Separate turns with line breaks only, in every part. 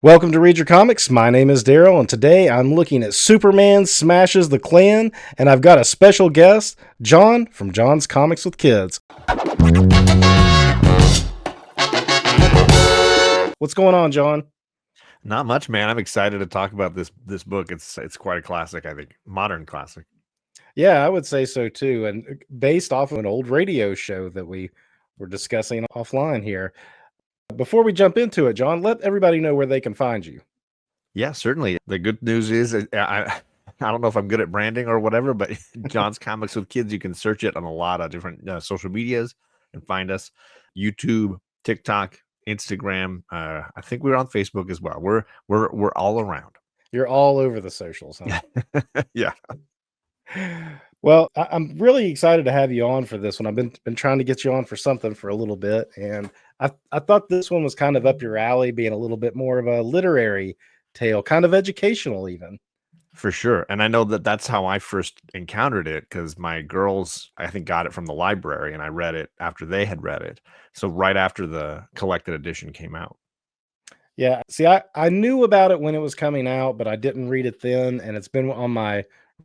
Welcome to Read Your Comics. My name is Daryl, and today I'm looking at Superman Smashes the Klan, and I've got a special guest, John from John's Comics with Kids. What's going on, John?
Not much, man. I'm excited to talk about this book. It's quite a classic, I think. Modern classic.
Yeah, I would say so too, and based off of an old radio show that we were discussing offline here. Before we jump into it, John, let everybody know where they can find you.
Yeah, certainly. The good news is I don't know if I'm good at branding or whatever, but John's Comics with Kids, you can search it on a lot of different social medias and find us. YouTube, TikTok, Instagram. I think we're on Facebook as well. We're all around.
You're all over the socials, huh?
Yeah.
Well, I'm really excited to have you on for this one. I've been trying to get you on for something for a little bit, and I thought this one was kind of up your alley, being a little bit more of a literary tale, kind of educational even.
For sure. And I know that that's how I first encountered it because my girls, I think, got it from the library and I read it after they had read it. So right after the collected edition came out.
Yeah, see, I knew about it when it was coming out, but I didn't read it then, and it's been on my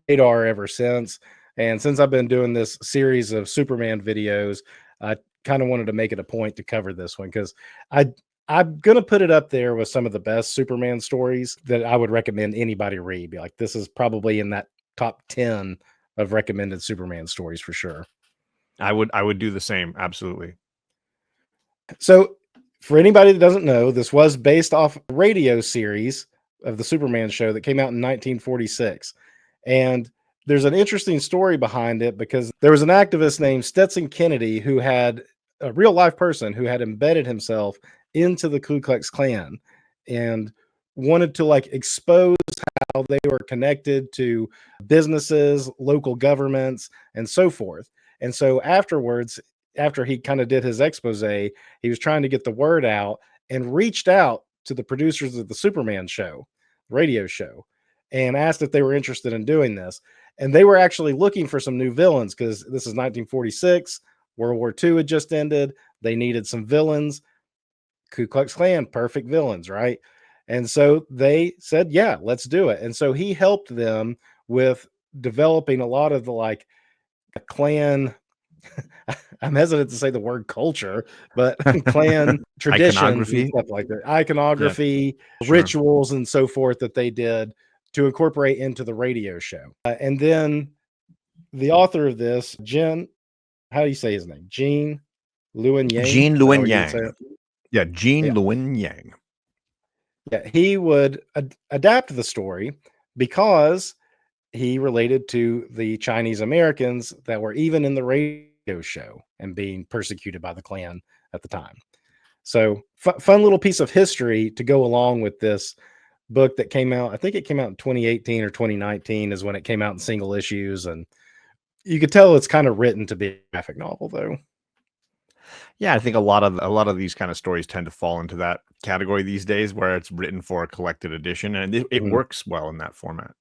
radar ever since. And since I've been doing this series of Superman videos, I kind of wanted to make it a point to cover this one because I I'm gonna put it up there with some of the best Superman stories that I would recommend anybody read. Be like, this is probably in that top 10 of recommended Superman stories for sure.
I would do the same. Absolutely.
So, for anybody that doesn't know, this was based off a radio series of the Superman show that came out in 1946. And there's an interesting story behind it because there was an activist named Stetson Kennedy who had a real life person who had embedded himself into the Ku Klux Klan and wanted to like expose how they were connected to businesses, local governments, and so forth. And so afterwards, after he kind of did his expose, he was trying to get the word out and reached out to the producers of the Superman show, radio show, and asked if they were interested in doing this. And they were actually looking for some new villains because this is 1946. World War II had just ended. They needed some villains. Ku Klux Klan, perfect villains, right? And so they said, yeah, let's do it. And so he helped them with developing a lot of the like Klan. I'm hesitant to say the word culture, but Klan traditions and
Iconography.
stuff like that,
Yeah,
iconography,
sure.
rituals, and so forth that they did to incorporate into the radio show. And then the author of this, Jen, how do you say his name? Gene Luen Yang.
Jean
Is that how
Luen
you would say
Yang.
it?
Yeah, Jean
Yeah.
Luen Yang.
Yeah. He would adapt the story because he related to the Chinese Americans that were even in the radio show and being persecuted by the Klan at the time. So, fun little piece of history to go along with this book that came out. I think it came out in 2018 or 2019 is when it came out in single issues. And you could tell it's kind of written to be a graphic novel, though.
Yeah, I think a lot of these kind of stories tend to fall into that category these days where it's written for a collected edition and it
Mhm.
works well in that format.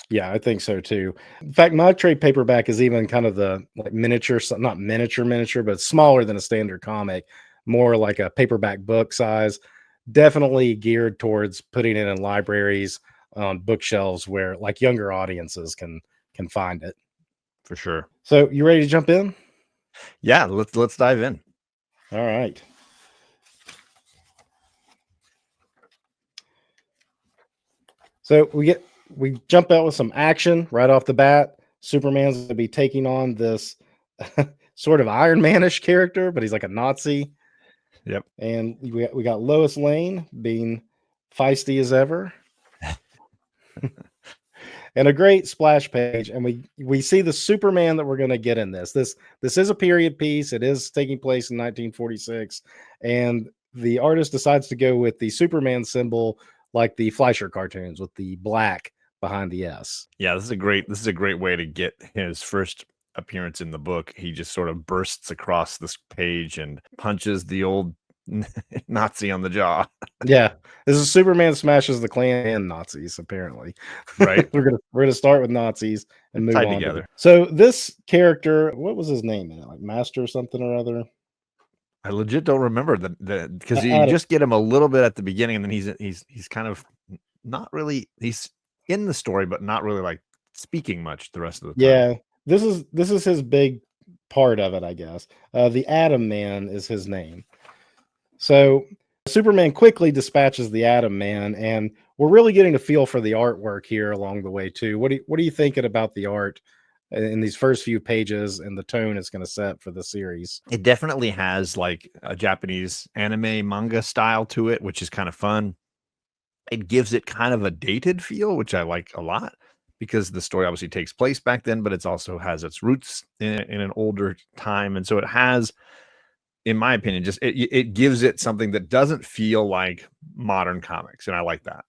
Yeah, I think so too. In fact, my trade paperback is even kind of the like miniature, not miniature, but smaller than a standard comic, more like a paperback book size. Definitely geared towards putting it in libraries on bookshelves where like younger audiences can find it.
For sure.
So, you ready to jump in?
Yeah, let's dive in.
All right. So we jump out with some action right off the bat. Superman's going to be taking on this sort of Iron Manish character, but he's like a Nazi.
Yep.
And we got Lois Lane being feisty as ever, and a great splash page. And we see the Superman that we're going to get in this. This is a period piece. It is taking place in 1946, and the artist decides to go with the Superman symbol, like the Fleischer cartoons, with the black behind the S.
Yeah, this is a great way to get his first appearance in the book. He just sort of bursts across this page and punches the old Nazi on the jaw.
Yeah, this is Superman Smashes the Klan and Nazis. Apparently,
Right.
we're gonna start with Nazis and move
Tied
on to
together.
so this character. What was his name? Like Master something or other.
I legit don't remember the because you
Adam.
just get him a little bit at the beginning, and then he's kind of not really he's in the story, but not really like speaking much the rest of the time.
Yeah, this is his big part of it, I guess. The Atom Man is his name. So Superman quickly dispatches the Atom Man, and we're really getting a feel for the artwork here along the way too. What are you thinking about the art in these first few pages and the tone it's going to set for the series?
It definitely has like a Japanese anime manga style to it, which is kind of fun. It gives it kind of a dated feel, which I like a lot because the story obviously takes place back then, but it's also has its roots in an older time. And so it has, in my opinion, just it gives it something that doesn't feel like modern comics. And I like that.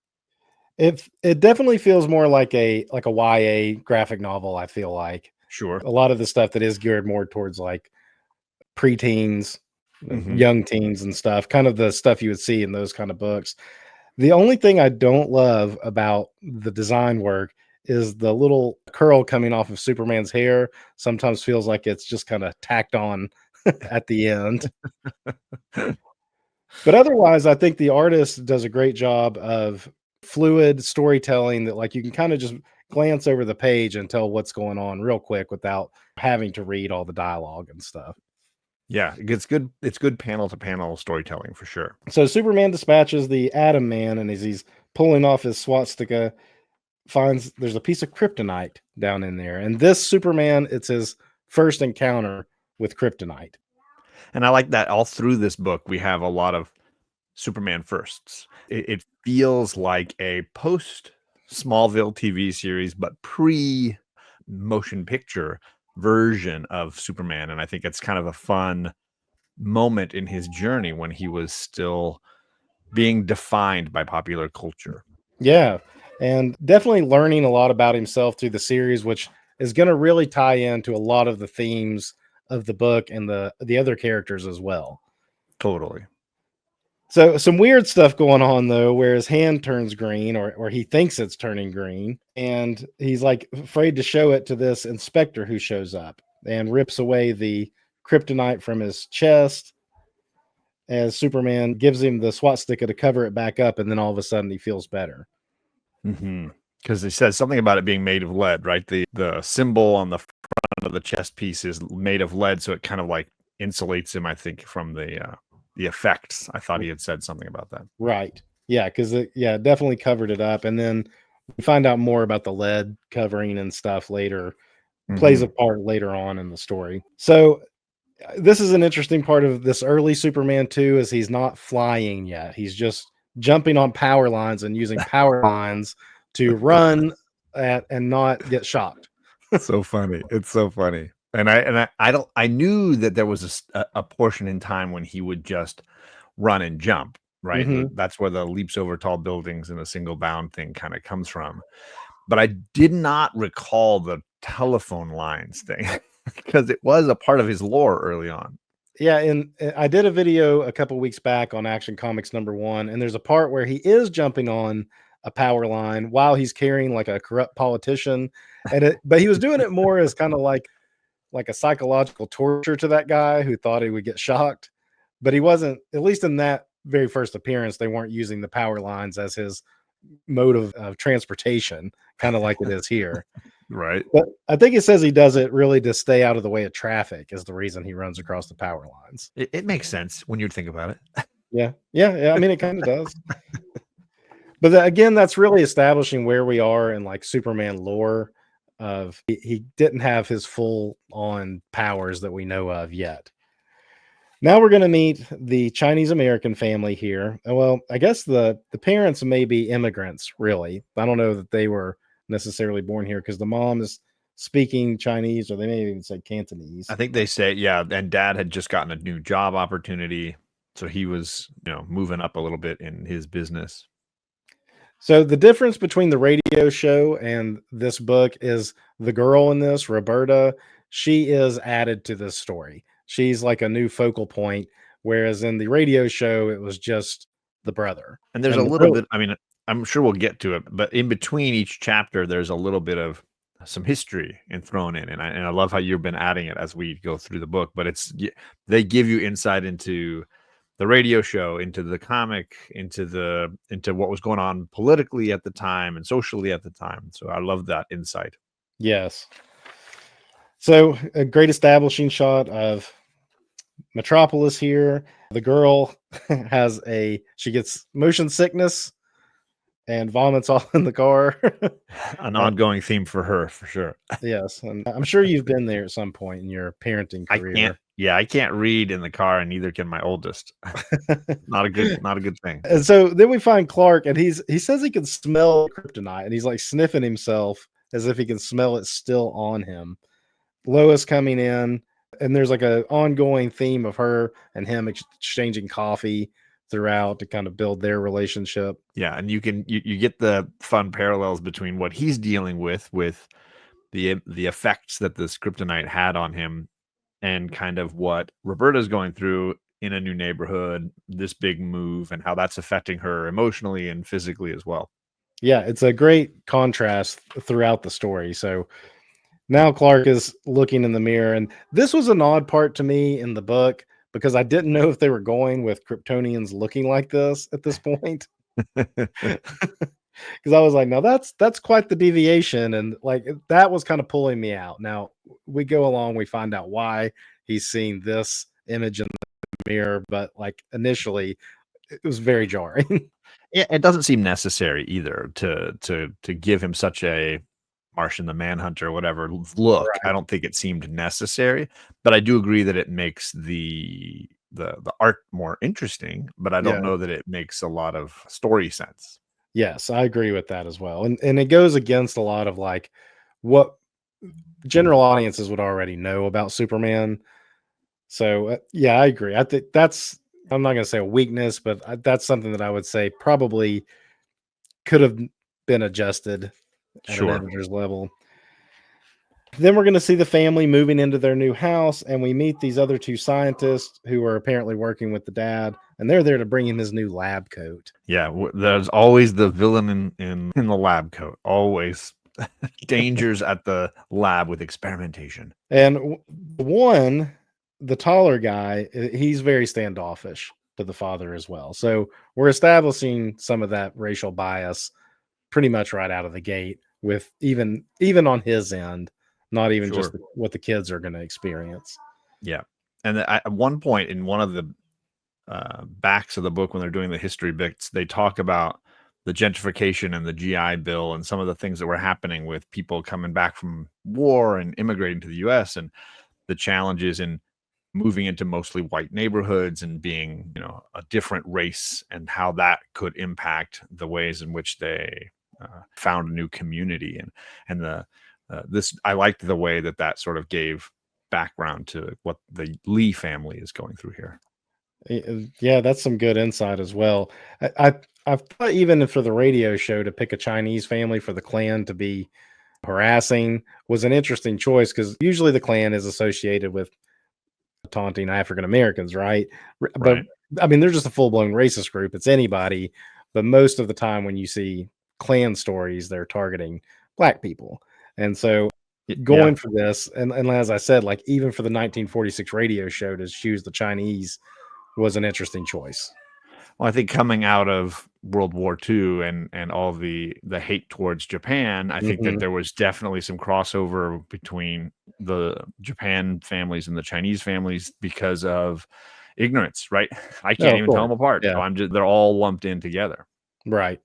It definitely feels more like a YA graphic novel, I feel like.
Sure.
A lot of the stuff that is geared more towards like preteens,
Hmm.
young teens and stuff, kind of the stuff you would see in those kind of books. The only thing I don't love about the design work is the little curl coming off of Superman's hair sometimes feels like it's just kind of tacked on at the end. But otherwise, I think the artist does a great job of fluid storytelling that like you can kind of just glance over the page and tell what's going on real quick without having to read all the dialogue and stuff.
Yeah, it gets good. It's good panel to panel storytelling for sure.
So Superman dispatches the Atom Man, and as he's pulling off his swastika, finds there's a piece of kryptonite down in there. And this Superman, it's his first encounter with kryptonite.
And I like that all through this book, we have a lot of Superman firsts. It feels like a post Smallville TV series, but pre motion picture version of Superman. And I think it's kind of a fun moment in his journey when he was still being defined by popular culture.
Yeah. And definitely learning a lot about himself through the series, which is going to really tie into a lot of the themes of the book and the other characters as well.
Totally.
So some weird stuff going on though, where his hand turns green, or he thinks it's turning green, and he's like afraid to show it to this inspector who shows up and rips away the kryptonite from his chest as Superman gives him the swastika to cover it back up, and then all of a sudden he feels better.
Because he says something about it being made of lead, right? The symbol on the front of the chest piece is made of lead, so it kind of like insulates him, I think, from the effects. I thought he had said something about that.
Right. Yeah, because it definitely covered it up. And then we find out more about the lead covering and stuff later, plays a part later on in the story. So this is an interesting part of this early Superman 2 is he's not flying yet. He's just jumping on power lines and using power lines to run at and not get shocked.
So funny. It's so funny. And I knew that there was a portion in time when he would just run and jump, right?
Mhm.
That's where the leaps over tall buildings in a single bound thing kind of comes from. But I did not recall the telephone lines thing because it was a part of his lore early on.
Yeah, and I did a video a couple weeks back on Action Comics #1, and there's a part where he is jumping on a power line while he's carrying like a corrupt politician, but he was doing it more as kind of like a psychological torture to that guy who thought he would get shocked. But he wasn't, at least in that very first appearance, they weren't using the power lines as his mode of transportation, kind of like it is here.
Right.
But I think it says he does it really to stay out of the way of traffic is the reason he runs across the power lines.
It makes sense when you think about it.
Yeah. Yeah. Yeah. I mean, it kind of does. But again, that's really establishing where we are in like Superman lore of he didn't have his full on powers that we know of yet. Now we're going to meet the Chinese American family here. Well, I guess the parents may be immigrants, really. I don't know that they were necessarily born here because the mom is speaking Chinese, or they may even say Cantonese.
I think they say, yeah, and dad had just gotten a new job opportunity. So he was, moving up a little bit in his business.
So the difference between the radio show and this book is the girl in this, Roberta, she is added to this story. She's like a new focal point, whereas in the radio show, it was just the brother.
And there's a
And the
little
real,
bit, I mean, I'm sure we'll get to it, but in between each chapter, there's a little bit of some history and thrown in, and I love how you've been adding it as we go through the book. But they give you insight into the radio show, into the comic, into what was going on politically at the time and socially at the time. So I love that insight.
Yes. So a great establishing shot of Metropolis here. The girl she gets motion sickness and vomits all in the car.
An ongoing theme for her, for sure.
Yes, and I'm sure you've been there at some point in your parenting career.
I can't read in the car, and neither can my oldest. Not a good thing.
And so then we find Clark, and he says he can smell kryptonite, and he's like sniffing himself as if he can smell it still on him. Lois coming in, and there's like an ongoing theme of her and him exchanging coffee throughout to kind of build their relationship.
Yeah, and you get the fun parallels between what he's dealing with the effects that this kryptonite had on him, and kind of what Roberta's going through in a new neighborhood, this big move, and how that's affecting her emotionally and physically as well.
Yeah, it's a great contrast throughout the story. So now Clark is looking in the mirror, and this was an odd part to me in the book because I didn't know if they were going with Kryptonians looking like this at this point. Because I was like, no, that's quite the deviation, and like that was kind of pulling me out. Now we go along, we find out why he's seeing this image in the mirror, but like initially, it was very jarring.
Yeah, it doesn't seem necessary either to give him such a Martian the Manhunter or whatever look. I
Right.
don't think it seemed necessary, but I do agree that it makes the art more interesting, but I don't
Yeah.
know that it makes a lot of story sense.
Yes, I agree with that as well, and it goes against a lot of like what general audiences would already know about Superman. So yeah, I agree. I think that's I'm not going to say a weakness, but that's something that I would say probably could have been adjusted at an
Sure.
editor's level. Then we're going to see the family moving into their new house, and we meet these other two scientists who are apparently working with the dad, and they're there to bring him his new lab coat.
Yeah, there's always the villain in the lab coat. Always dangers at the lab with experimentation.
And one, the taller guy, he's very standoffish to the father as well. So we're establishing some of that racial bias pretty much right out of the gate with even on his end, not even just
Sure.
what the kids are going to experience.
Yeah. And at one point in one of the backs of the book, when they're doing the history bits, they talk about the gentrification and the GI Bill and some of the things that were happening with people coming back from war and immigrating to the US, and the challenges in moving into mostly white neighborhoods and being, a different race, and how that could impact the ways in which they found a new community. And the this I liked the way that sort of gave background to what the Lee family is going through here.
Yeah, that's some good insight as well. I thought even for the radio show to pick a Chinese family for the Klan to be harassing was an interesting choice because usually the Klan is associated with taunting African Americans, right? But
Right.
I mean, they're just a full blown racist group. It's anybody, but most of the time when you see Klan stories, they're targeting black people, and so
Yeah.
going for this, and as I said, like even for the 1946 radio show to choose the Chinese was an interesting choice.
Well, I think coming out of World War II and all the hate towards Japan, I think that
Mhm.
there was definitely some crossover between the Japan families and the Chinese families because of ignorance, right? I
No,
can't
of
even tell
course.
them apart.
Yeah,
So they're all lumped in together.
right.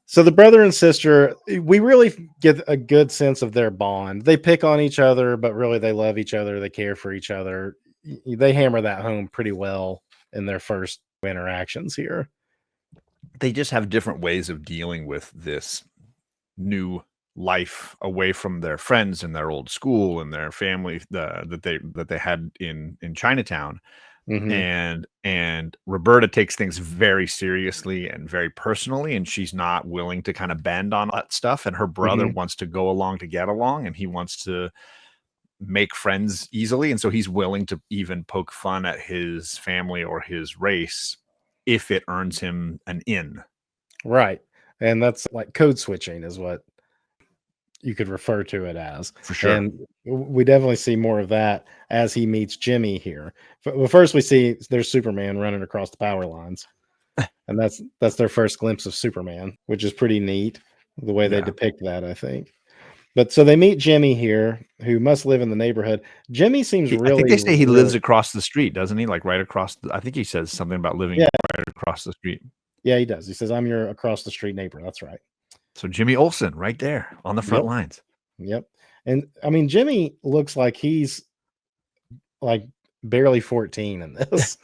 So the brother and sister, we really get a good sense of their bond. They pick on each other, but really they love each other. They care for each other. They hammer that home pretty well in their first interactions here.
They just have different ways of dealing with this new life away from their friends and their old school and their family, that they had in Chinatown.
Hmm.
And Roberta takes things very seriously and very personally, and she's not willing to kind of bend on that stuff. And her brother
Hmm.
wants to go along to get along, and he wants to make friends easily, and so he's willing to even poke fun at his family or his race if it earns him an in.
Right. And that's like code switching is what you could refer to it as.
For sure.
And we definitely see more of that as he meets Jimmy here. Well, first we see there's Superman running across the power lines, and that's their first glimpse of Superman, which is pretty neat the way they
Yeah.
depict that, I think. But so they meet Jimmy here, who must live in the neighborhood. Jimmy seems
I think
really,
they say he
really,
lives across the street, doesn't he? Like right across. I think he says something about living
yeah,
right across the street.
yeah, he does. He says, "I'm your across the street neighbor." That's right.
So Jimmy Olsen, right there on the front
Yep,
lines.
yep. And I mean, Jimmy looks like he's like barely 14 in this.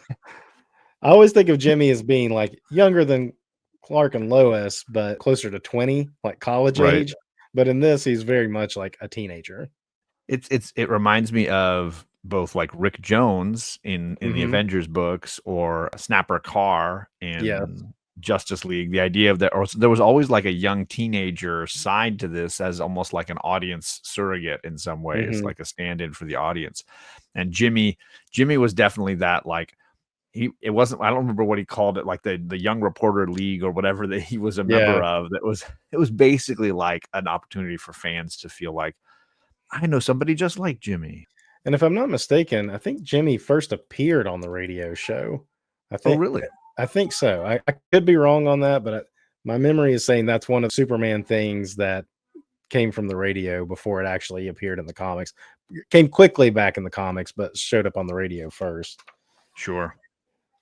I always think of Jimmy as being like younger than Clark and Lois, but closer to 20, like college
Right.
age. But in this, he's very much like a teenager.
It reminds me of both like Rick Jones in the
Hmm.
Avengers books or Snapper Carr
Yeah.
in Justice League. The idea of that, or there was always like a young teenager side to this as almost like an audience surrogate in some ways,
Hmm.
like a stand-in for the audience. And Jimmy was definitely that. Like it wasn't. I don't remember what he called it, like the Young Reporter League or whatever that he was a member
Yeah.
of. It was basically like an opportunity for fans to feel like I know somebody just like Jimmy.
And if I'm not mistaken, I think Jimmy first appeared on the radio show. I
Oh,
think
really?
I think so. I could be wrong on that, but my memory is saying that's one of Superman things that came from the radio before it actually appeared in the comics. Came quickly back in the comics, but showed up on the radio first.
Sure.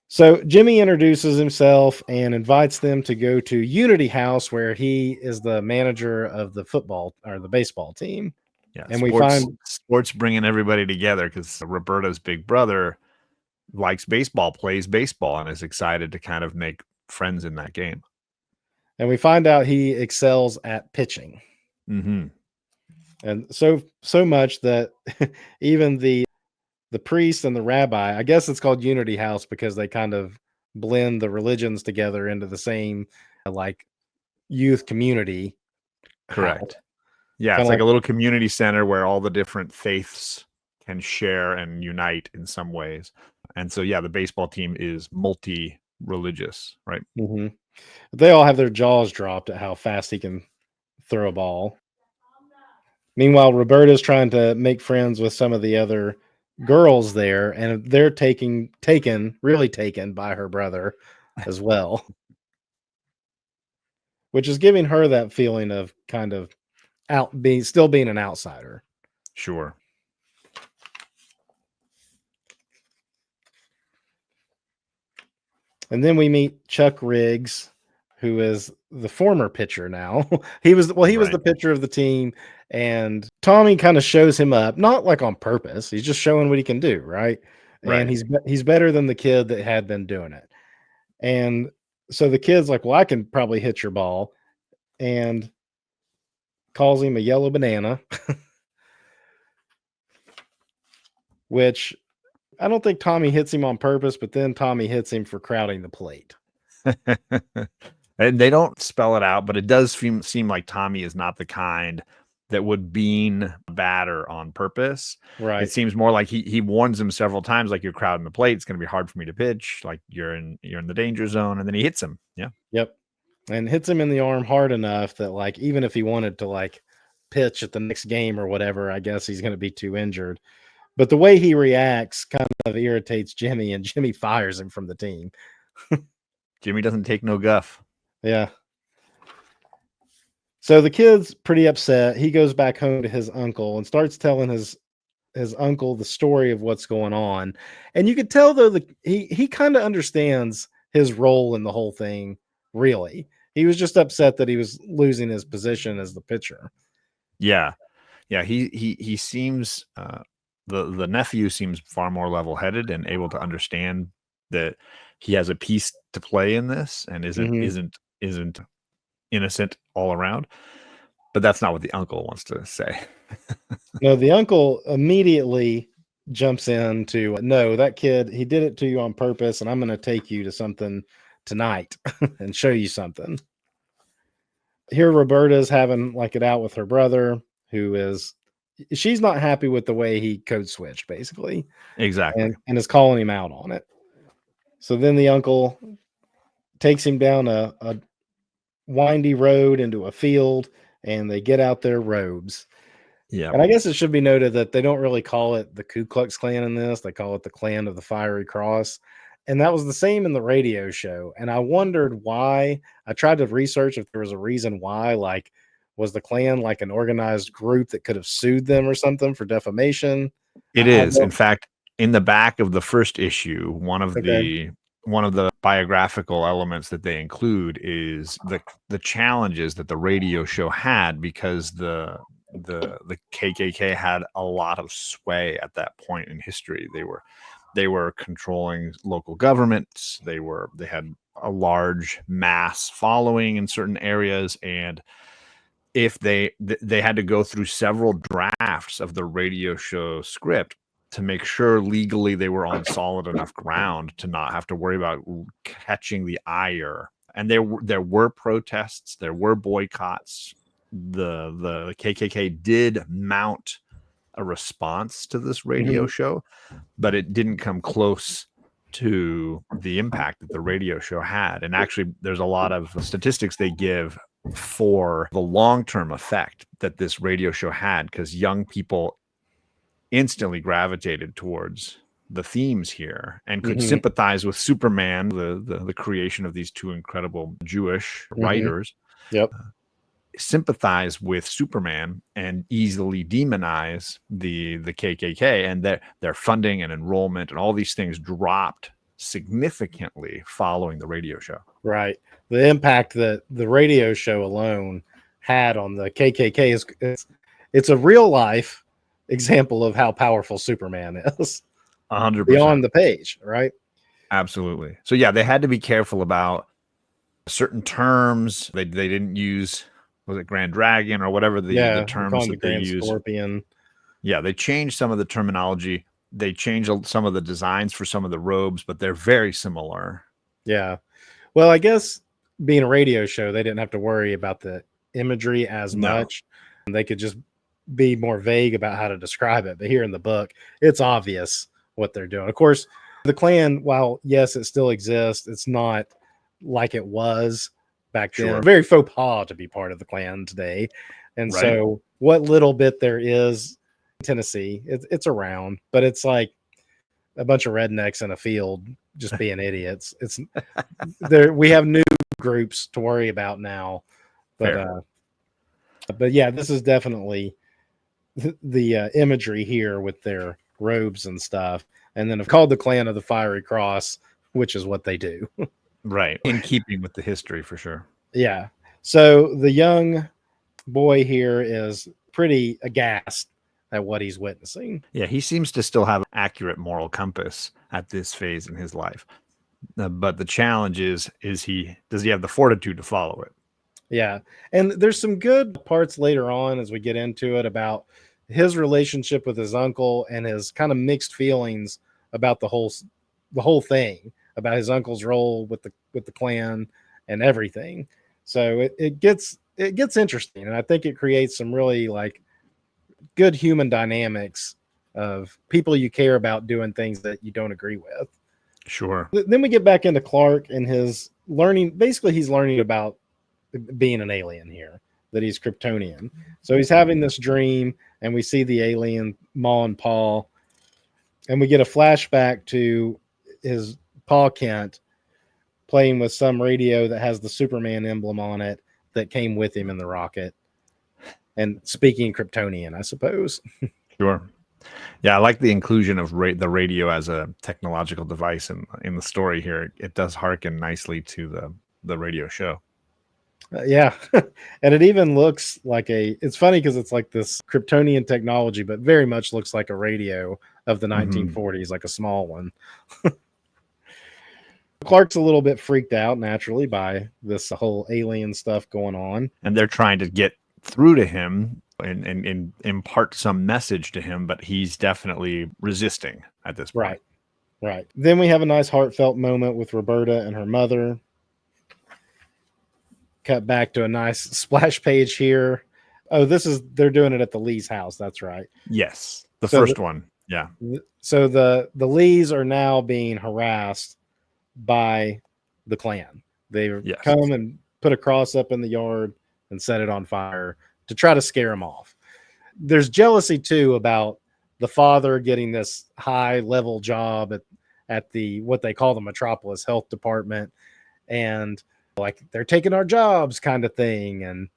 So Jimmy introduces himself and invites them to go to Unity House, where he is the manager of the football or the baseball team.
Yeah,
And we find,
sports bringing everybody together because Roberta's big brother likes baseball, plays baseball, and is excited to kind of make friends in that game.
out he excels at pitching.
Mhm.
And so much that even the priest and the rabbi, I guess it's called Unity House because they kind of blend the religions together into the same like youth community house.
Correct. Yeah,
Kind
it's
of
like
like,
a little community center where all the different faiths can share and unite in some ways. And so, yeah, the baseball team is multi-religious, right?
mhm. They all have their jaws dropped at how fast he can throw a ball. Meanwhile, Roberta's trying to make friends with some of the other girls there, and they're really taken by her brother as well, which is giving her that feeling of kind of still being an outsider.
Sure.
And then we meet Chuck Riggs, who is the former pitcher now. He was the
Right.
pitcher of the team, and Tommy kind of shows him up, not like on purpose. He's just showing what he can do, right? And
Right.
he's better than the kid that had been doing it. And so the kid's like, "Well, I can probably hit your ball," and calls him a yellow banana, which I don't think Tommy hits him on purpose, but then Tommy hits him for crowding the plate.
And they don't spell it out, but it does seem like Tommy is not the kind that would bean a batter on purpose. It
Right.
seems more like he warns him several times, like you're crowding the plate. It's going to be hard for me to pitch. Like you're in the danger zone, and then he hits him. Yeah,
Yep. And hits him in the arm hard enough that like even if he wanted to like pitch at the next game or whatever, I guess he's going to be too injured. But the way he reacts kind of irritates Jimmy, and Jimmy fires him from the team.
Jimmy doesn't take no guff.
Yeah. So the kid's pretty upset. He goes back home to his uncle and starts telling his uncle the story of what's going on. And you could tell though that he kind of understands his role in the whole thing, really. He was just upset that he was losing his position as the pitcher.
Yeah, yeah. He seems the nephew seems far more level headed and able to understand that he has a piece to play in this and
Mhm.
isn't innocent all around. But that's not what the uncle wants to say.
No, the uncle immediately jumps in to no, that kid, he did it to you on purpose, and I'm going to take you to something tonight and show you something. Here, Roberta's having like it out with her brother, who is she's not happy with the way he code switched, basically,
Exactly.
and is calling him out on it. So then the uncle takes him down a windy road into a field and they get out their robes.
Yeah.
And I guess it should be noted that they don't really call it the Ku Klux Klan in this. They call it the Klan of the Fiery Cross. And that was the same in the radio show. And I wondered why. I tried to research if there was a reason why. Like, was the Klan like an organized group that could have sued them or something for defamation?
It
I
is. In
don't.
fact, in the back of the first issue,
Okay.
one of the biographical elements that they include is the challenges that the radio show had, because the KKK had a lot of sway at that point in history. They were controlling local governments. They had a large mass following in certain areas, and if they had to go through several drafts of the radio show script to make sure legally they were on solid enough ground to not have to worry about catching the ire. And there were protests, there were boycotts. The KKK did mount a response to this radio show, but it didn't come close to the impact that the radio show had. And actually, there's a lot of statistics they give for the long-term effect that this radio show had, because young people instantly gravitated towards the themes here and could sympathize with Superman, the creation of these two incredible Jewish writers.
Yep.
Sympathize with Superman and easily demonize the KKK, and their funding and enrollment and all these things dropped significantly following the radio show.
Right. The impact that the radio show alone had on the KKK it's a real life example of how powerful Superman is.
100%
beyond the page, right?
Absolutely. So yeah, they had to be careful about certain terms. They didn't use, was it Grand Dragon or whatever the terms that they use.
Scorpion.
Yeah, they changed some of the terminology. They changed some of the designs for some of the robes, but they're very similar.
Yeah. Well, I guess being a radio show, they didn't have to worry about the imagery as much. They could just be more vague about how to describe it. But here in the book, it's obvious what they're doing. Of course, the Klan, while yes, it still exists, it's not like it was back then. Very faux pas to be part of the Klan today. And so what little bit there is in Tennessee, it's around, but it's like a bunch of rednecks in a field just being idiots. It's there. We have new groups to worry about now, but yeah, this is definitely the imagery here with their robes and stuff. And then I've called the Klan of the Fiery Cross, which is what they do.
Right. In keeping with the history for sure.
Yeah. So the young boy here is pretty aghast at what he's witnessing.
Yeah, he seems to still have an accurate moral compass at this phase in his life. But the challenge is does he have the fortitude to follow it?
Yeah. And there's some good parts later on as we get into it about his relationship with his uncle and his kind of mixed feelings about the whole thing, about his uncle's role with the Klan and everything. So it gets interesting, and I think it creates some really like good human dynamics of people you care about doing things that you don't agree with.
Sure.
Then we get back into Clark and his learning. Basically, he's learning about being an alien here, that he's Kryptonian. So he's having this dream, and we see the alien Ma and Paul, and we get a flashback to his Pa Kent playing with some radio that has the Superman emblem on it that came with him in the rocket, and speaking Kryptonian, I suppose.
Sure. Yeah, I like the inclusion of the radio as a technological device in the story here. It does harken nicely to the radio show.
Yeah. And it even looks like it's funny because it's like this Kryptonian technology, but very much looks like a radio of the 1940s, like a small one. Clark's a little bit freaked out naturally by this whole alien stuff going on.
And they're trying to get through to him and impart some message to him, but he's definitely resisting at this point.
Right. Then we have a nice heartfelt moment with Roberta and her mother. Cut back to a nice splash page here. Oh, they're doing it at the Lee's house. That's right.
Yes. The first one. Yeah.
So the Lees are now being harassed by the Klan. They come and put a cross up in the yard and set it on fire to try to scare him off. There's jealousy too about the father getting this high level job at the what they call the Metropolis Health Department, and like they're taking our jobs kind of thing, and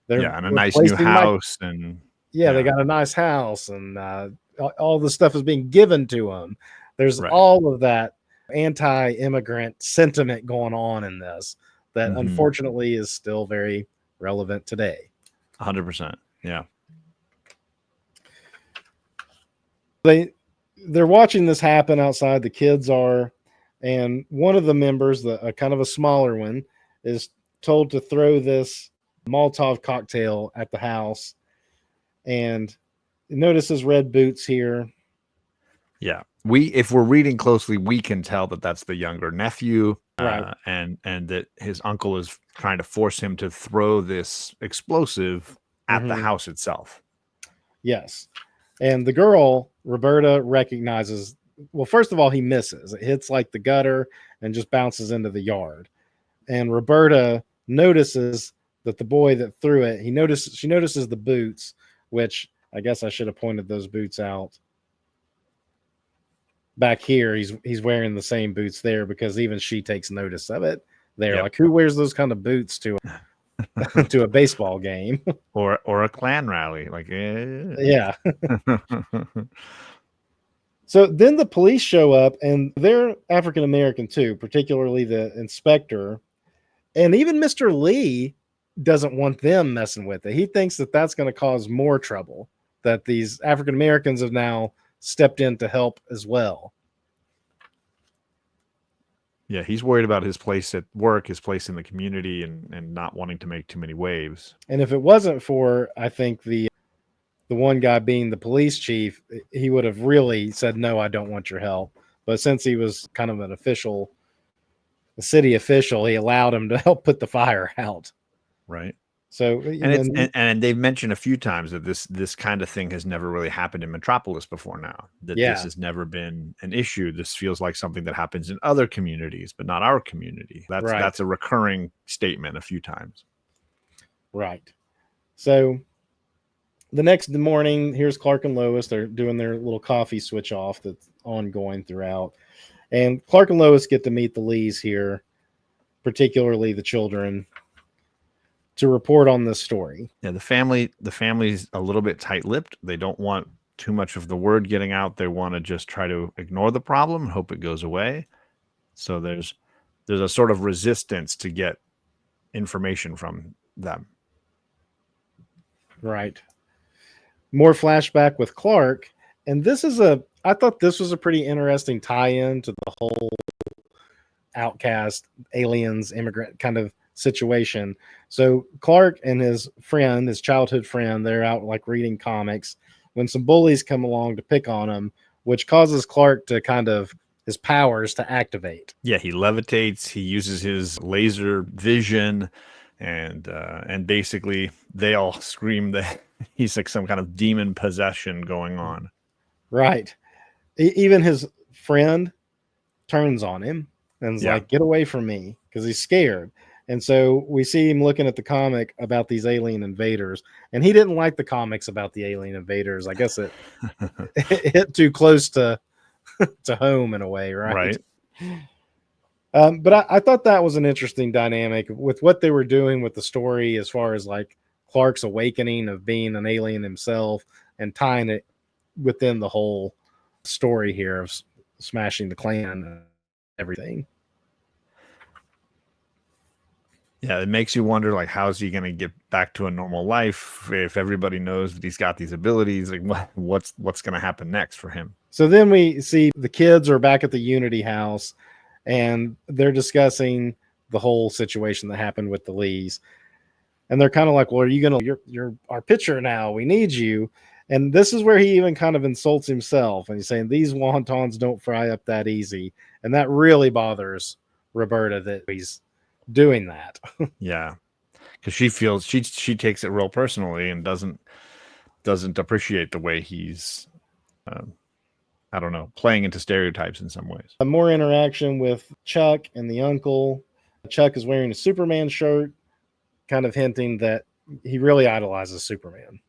they're
and a nice new
replacing my
house, and
they got a nice house, and all the stuff is being given to them. There's all of that anti-immigrant sentiment going on in this that unfortunately is still very relevant today.
100%. Yeah.
They're watching this happen outside. The kids are, and one of the members, a kind of a smaller one, is told to throw this Molotov cocktail at the house, and notice his red boots here.
Yeah, if we're reading closely, we can tell that that's the younger nephew,
right?
And that his uncle is trying to force him to throw this explosive at the house itself.
Yes, and the girl Roberta recognizes. Well, first of all, he misses. It hits like the gutter and just bounces into the yard. And Roberta notices that the boy that threw it, she notices the boots, which I guess I should have pointed those boots out. Back here, he's wearing the same boots there, because even she takes notice of it. They're like, who wears those kind of boots to to a baseball game
or a Klan rally? Like,
yeah. So then the police show up, and they're African American too, particularly the inspector. And even Mr. Lee doesn't want them messing with it. He thinks that that's going to cause more trouble, that these African Americans have now stepped in to help as well.
Yeah, he's worried about his place at work, his place in the community, and not wanting to make too many waves.
And if it wasn't for, I think, the one guy being the police chief, he would have really said, no, I don't want your help. But since he was kind of a city official, he allowed him to help put the fire out.
Right.
So,
and they've mentioned a few times that this kind of thing has never really happened in Metropolis before now, that this has never been an issue. This feels like something that happens in other communities, but not our community. That's a recurring statement a few times.
Right. So the next morning, here's Clark and Lois. They're doing their little coffee switch off that's ongoing throughout. And Clark and Lois get to meet the Lees here, particularly the children, to report on this story.
Yeah, the family's a little bit tight-lipped. They don't want too much of the word getting out. They want to just try to ignore the problem and hope it goes away. So there's a sort of resistance to get information from them.
Right. More flashback with Clark, and I thought this was a pretty interesting tie-in to the whole outcast, aliens, immigrant kind of situation. So Clark and his childhood friend, they're out like reading comics when some bullies come along to pick on him, which causes Clark to kind of his powers to activate.
Yeah, he levitates, he uses his laser vision, and basically they all scream that he's like some kind of demon possession going on.
Right. Even his friend turns on him and is like, get away from me, because he's scared. And so we see him looking at the comic about these alien invaders, and he didn't like the comics about the alien invaders. I guess it hit too close to home in a way, right? But I thought that was an interesting dynamic with what they were doing with the story, as far as like Clark's awakening of being an alien himself, and tying it within the whole story here of smashing the Klan and everything.
Yeah, it makes you wonder, like, how's he going to get back to a normal life if everybody knows that he's got these abilities? Like, what's going to happen next for him?
So then we see the kids are back at the Unity house, and they're discussing the whole situation that happened with the Lees. And they're kind of like, well, are you going to, you're our pitcher now. We need you. And this is where he even kind of insults himself. And he's saying, these wontons don't fry up that easy. And that really bothers Roberta, that he's doing that.
Yeah, because she feels she takes it real personally and doesn't appreciate the way he's I don't know, playing into stereotypes in some ways.
More interaction with Chuck and the uncle. Chuck is wearing a Superman shirt, kind of hinting that he really idolizes Superman.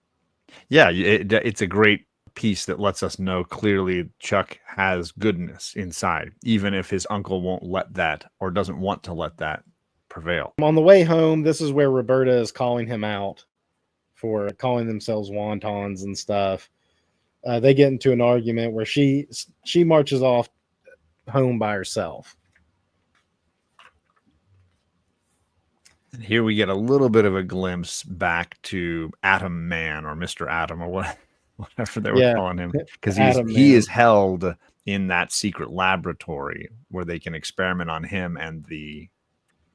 Yeah, it's a great piece that lets us know clearly Chuck has goodness inside, even if his uncle won't let that or doesn't want to let that prevail.
On the way home, this is where Roberta is calling him out for calling themselves wontons and stuff. They get into an argument where she marches off home by herself.
And here we get a little bit of a glimpse back to Atom Man or Mr. Atom or whatever they were calling him, because he is held in that secret laboratory where they can experiment on him and the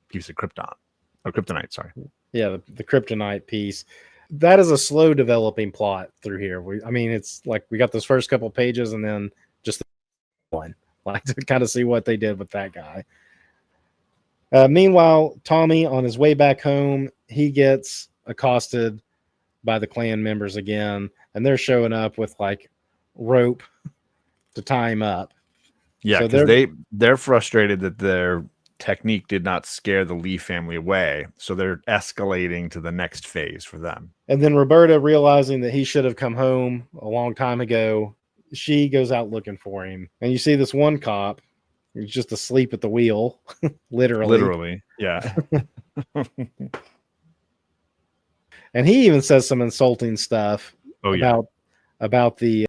piece of kryptonite. Sorry.
Yeah, the kryptonite piece. That is a slow developing plot through here. It's like we got those first couple pages and then just one, like to kind of see what they did with that guy. Meanwhile, Tommy, on his way back home, he gets accosted by the Klan members again, and they're showing up with like rope to tie him up.
Yeah, because they're frustrated that their technique did not scare the Lee family away, so they're escalating to the next phase for them.
And then Roberta, realizing that he should have come home a long time ago, she goes out looking for him, and you see this one cop. He's just asleep at the wheel, literally.
Yeah.
And he even says some insulting stuff about the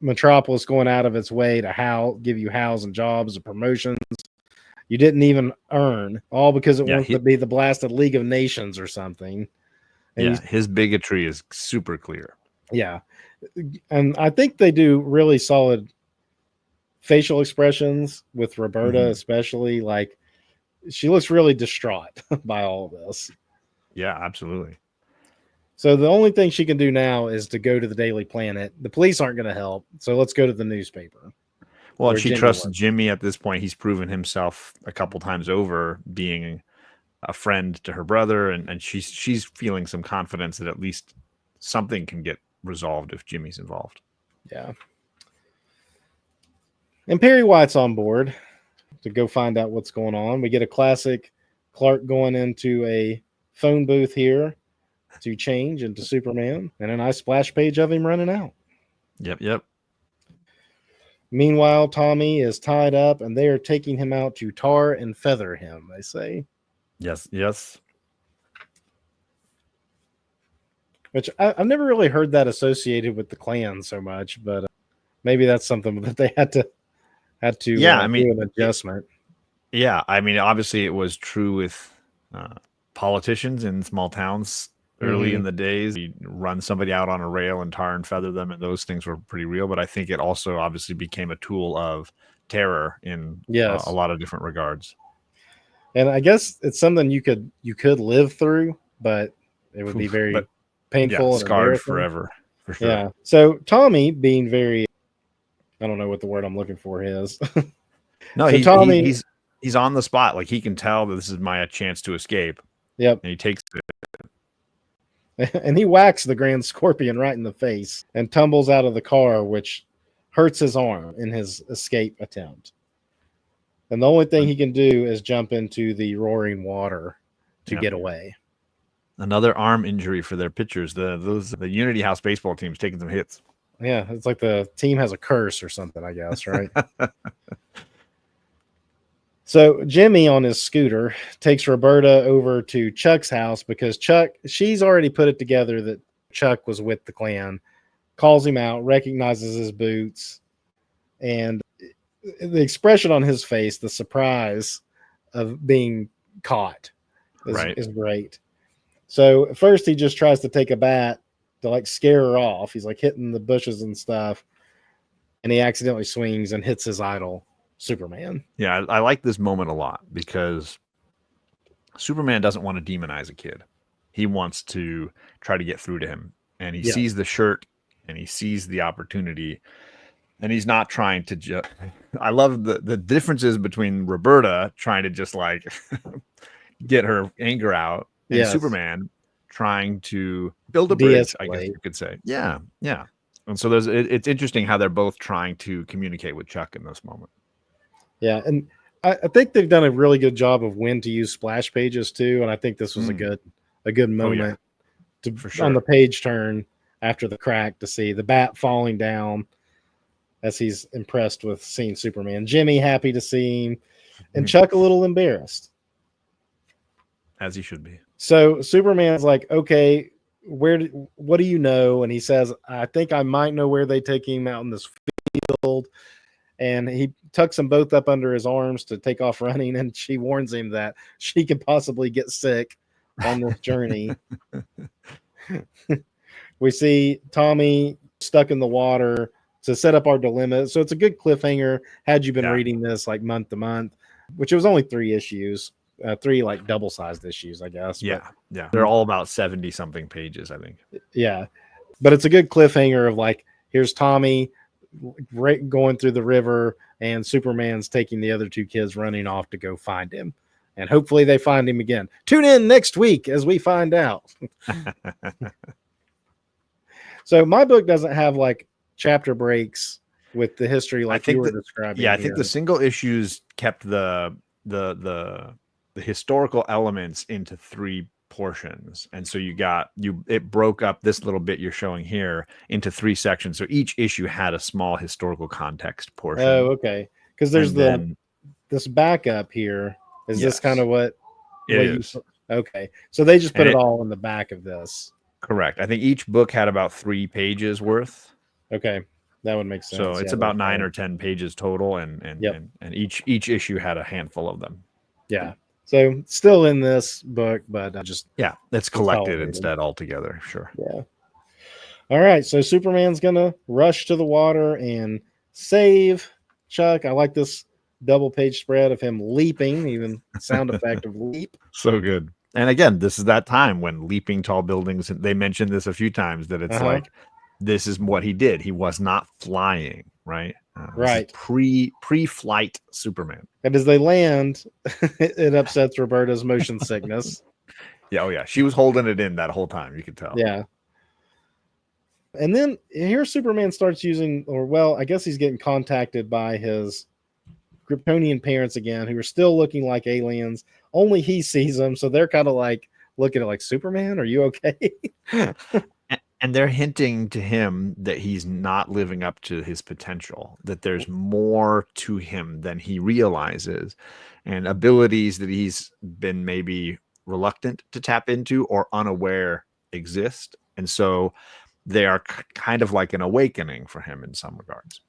Metropolis going out of its way to give you housing, jobs, and promotions you didn't even earn, all because it wants to be the blasted League of Nations or something.
And his bigotry is super clear.
Yeah. And I think they do really solid facial expressions with Roberta, especially. Like, she looks really distraught by all of this.
Yeah, absolutely.
So the only thing she can do now is to go to the Daily Planet. The police aren't going to help, so let's go to the newspaper.
Well, she trusts Jimmy at this point. He's proven himself a couple times over being a friend to her brother, and she's feeling some confidence that at least something can get resolved if Jimmy's involved.
Yeah. And Perry White's on board to go find out what's going on. We get a classic Clark going into a phone booth here to change into Superman, and a nice splash page of him running out.
Yep.
Meanwhile, Tommy is tied up, and they are taking him out to tar and feather him, they say.
Yes.
Which I've never really heard that associated with the Klan so much, but maybe that's something that they had to do an adjustment.
Obviously it was true with politicians in small towns early in the days. You run somebody out on a rail and tar and feather them, and those things were pretty real. But I think it also obviously became a tool of terror in a lot of different regards.
And I guess it's something you could live through, but it would be very painful, and
scarred forever, for sure.
Yeah. So Tommy, being very, I don't know what the word I'm looking for is.
No, so Tommy, he's on the spot. Like, he can tell that this is my chance to escape.
Yep.
And he takes it.
And he whacks the Grand Scorpion right in the face and tumbles out of the car, which hurts his arm in his escape attempt. And the only thing he can do is jump into the roaring water to get away.
Another arm injury for their pitchers. The Unity House baseball team's taking some hits.
Yeah, it's like the team has a curse or something, I guess, right? So Jimmy, on his scooter, takes Roberta over to Chuck's house because she's already put it together that Chuck was with the Klan, calls him out, recognizes his boots, and the expression on his face, the surprise of being caught is great. So at first he just tries to take a bat to like scare her off. He's like hitting the bushes and stuff, and he accidentally swings and hits his idol, Superman.
Yeah, I like this moment a lot because Superman doesn't want to demonize a kid. He wants to try to get through to him, and he sees the shirt and he sees the opportunity, and he's not trying to just. I love the differences between Roberta trying to just like get her anger out, and Superman trying to build a bridge, I guess you could say. Yeah. And so it's interesting how they're both trying to communicate with Chuck in this moment.
Yeah, and I think they've done a really good job of when to use splash pages too, and I think this was a good moment
For
on the
sure.
page turn after the crack to see the bat falling down as he's impressed with seeing Superman. Jimmy happy to see him, and Chuck a little embarrassed.
As he should be.
So Superman's like, okay, what do you know? And he says, I think I might know where they take him out in this field. And he tucks them both up under his arms to take off running. And she warns him that she could possibly get sick on this journey. We see Tommy stuck in the water to set up our dilemma. So it's a good cliffhanger. Had you been reading this like month to month, which it was only 3 issues, 3 like double-sized issues, I guess.
Yeah, yeah. They're all about 70-something pages, I think.
Yeah, but it's a good cliffhanger of like, here's Tommy going through the river, and Superman's taking the other 2 kids running off to go find him. And hopefully they find him again. Tune in next week as we find out. So my book doesn't have like chapter breaks with the history like you were describing.
Yeah, I think the single issues kept the historical elements into 3 portions, and so it broke up this little bit you're showing here into 3 sections. So each issue had a small historical context portion.
Oh, okay. Because there's this backup here. Is this kind of what
it is?
Okay, so they just put it all in the back of this.
Correct. I think each book had about 3 pages worth.
Okay, that would make sense.
So it's about 9 or 10 pages total, and each issue had a handful of them.
Yeah. So still in this book, but
it's collected instead altogether. Sure.
Yeah. All right. So Superman's gonna rush to the water and save Chuck. I like this double page spread of him leaping, even sound effect of leap.
So good. And again, this is that time when leaping tall buildings, they mentioned this a few times, that it's like, this is what he did. He was not flying, right?
Right.
Pre-flight Superman.
And as they land, it upsets Roberta's motion sickness.
Yeah. Oh yeah. She was holding it in that whole time. You could tell.
Yeah. And then here Superman starts using, I guess he's getting contacted by his Kryptonian parents again, who are still looking like aliens. Only he sees them, so they're kind of like looking at like, Superman, are you okay?
And they're hinting to him that he's not living up to his potential, that there's more to him than he realizes, and abilities that he's been maybe reluctant to tap into or unaware exist. And so they are kind of like an awakening for him in some regards.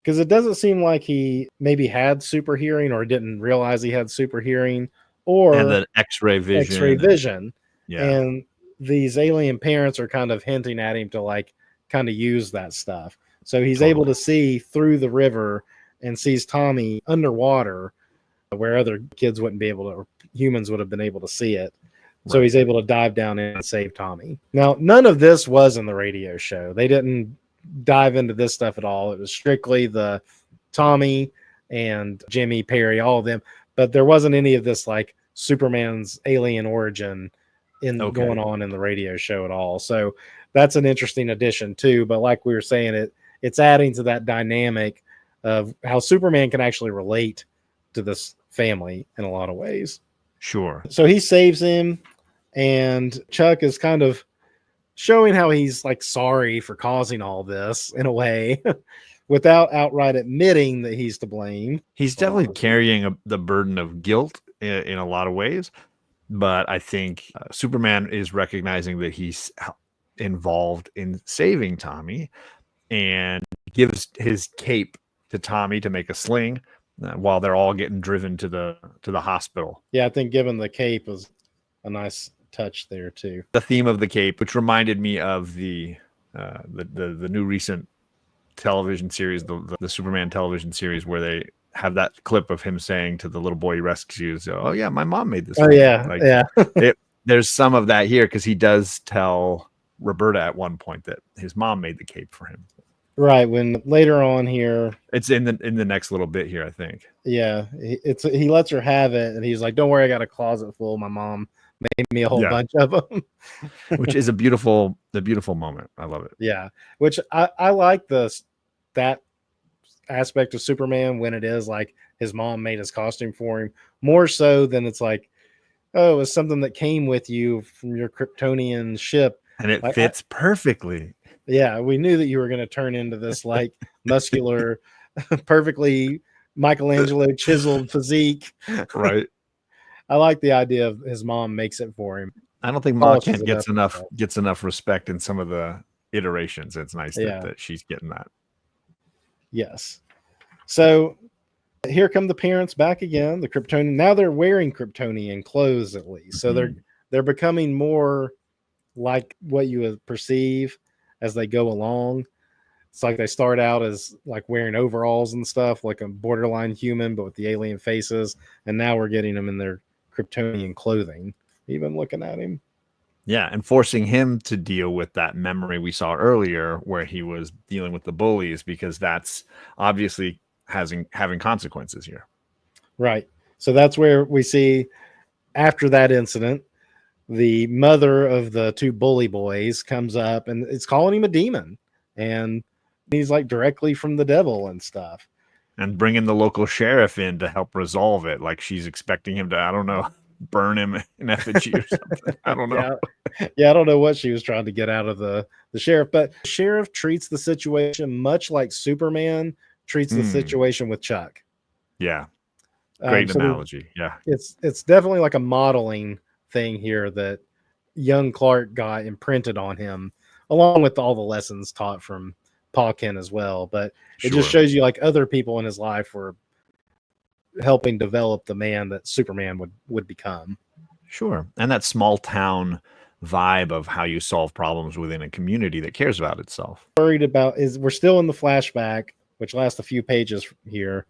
Because it doesn't seem like he maybe had super hearing or didn't realize he had super hearing, or
and the X-ray vision.
Yeah. And these alien parents are kind of hinting at him to like kind of use that stuff. So he's able to see through the river and sees Tommy underwater where other kids wouldn't be able to, or humans would have been able to see it. So he's able to dive down in and save Tommy. Now, none of this was in the radio show. They didn't dive into this stuff at all. It was strictly the Tommy and Jimmy, Perry, all of them. But there wasn't any of this like Superman's alien origin going on in the radio show at all. So that's an interesting addition too. But like we were saying, it's adding to that dynamic of how Superman can actually relate to this family in a lot of ways.
Sure.
So he saves him, and Chuck is kind of showing how he's like sorry for causing all this in a way without outright admitting that he's to blame.
He's definitely carrying the burden of guilt in a lot of ways. But I think Superman is recognizing that he's involved in saving Tommy, and gives his cape to Tommy to make a sling while they're all getting driven to the hospital.
Yeah, I think giving the cape was a nice touch there too.
The theme of the cape, which reminded me of the new recent television series, the Superman television series, where they have that clip of him saying to the little boy he rescues, "Oh yeah, my mom made this."
Oh yeah,
There's some of that here, because he does tell Roberta at one point that his mom made the cape for him.
Right. When later on here,
it's in the next little bit here, I think.
Yeah, he lets her have it, and he's like, "Don't worry, I got a closet full. My mom made me a whole bunch of them,"
which is the beautiful moment. I love it.
Yeah, which I like that aspect of Superman, when it is like his mom made his costume for him, more so than it's like, oh, it was something that came with you from your Kryptonian ship
And it
Like,
fits perfectly.
yeah, we knew that you were going to turn into this like muscular, perfectly Michelangelo chiseled physique.
Right.
I like the idea of his mom makes it for him,
I don't think Ma
polishes
Kent
it up and stuff.
gets enough respect in some of the iterations. It's nice
Yeah.
that she's getting that.
Yes. So here come the parents back again. The Kryptonian. Now they're wearing Kryptonian clothes at least, so
Mhm.
they're becoming more like what you would perceive as they go along. It's like they start out as like wearing overalls and stuff, like a borderline human, but with the alien faces. And now we're getting them in their Kryptonian clothing. Even looking at him.
Yeah, and forcing him to deal with that memory we saw earlier where he was dealing with the bullies, because that's obviously having consequences here.
Right. So that's where we see after that incident, the mother of the two bully boys comes up and it's calling him a demon. And he's like directly from the devil and stuff.
And bringing the local sheriff in to help resolve it, like she's expecting him to, I don't know, burn him in effigy or something. I don't know.
Yeah. Yeah, I don't know what she was trying to get out of the sheriff, but the sheriff treats the situation much like Superman treats the
Hmm.
situation with Chuck.
Yeah. Great
So
analogy. Yeah.
it's definitely like a modeling thing here that young Clark got imprinted on him, along with all the lessons taught from Pa Kent as well. But it just
Sure.
shows you like other people in his life were helping develop the man that Superman would become.
Sure. And that small town vibe of how you solve problems within a community that cares about itself.
Worried about is we're still in the flashback, which lasts a few pages here.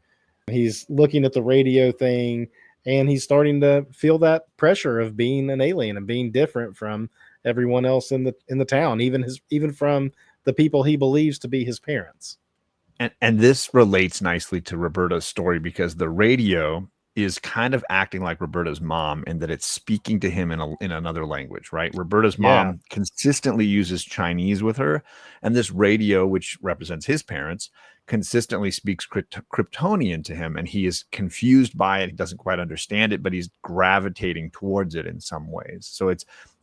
He's looking at the radio thing and he's starting to feel that pressure of being an alien and being different from everyone else in the town, even from the people he believes to be his parents.
And this relates nicely to Roberta's story because the radio is kind of acting like Roberta's mom in that it's speaking to him in another language, right? Roberta's
Yeah.
mom consistently uses Chinese with her, and this radio, which represents his parents, consistently speaks Kryptonian to him, and he is confused by it. He doesn't quite understand it, but he's gravitating towards it in some ways. So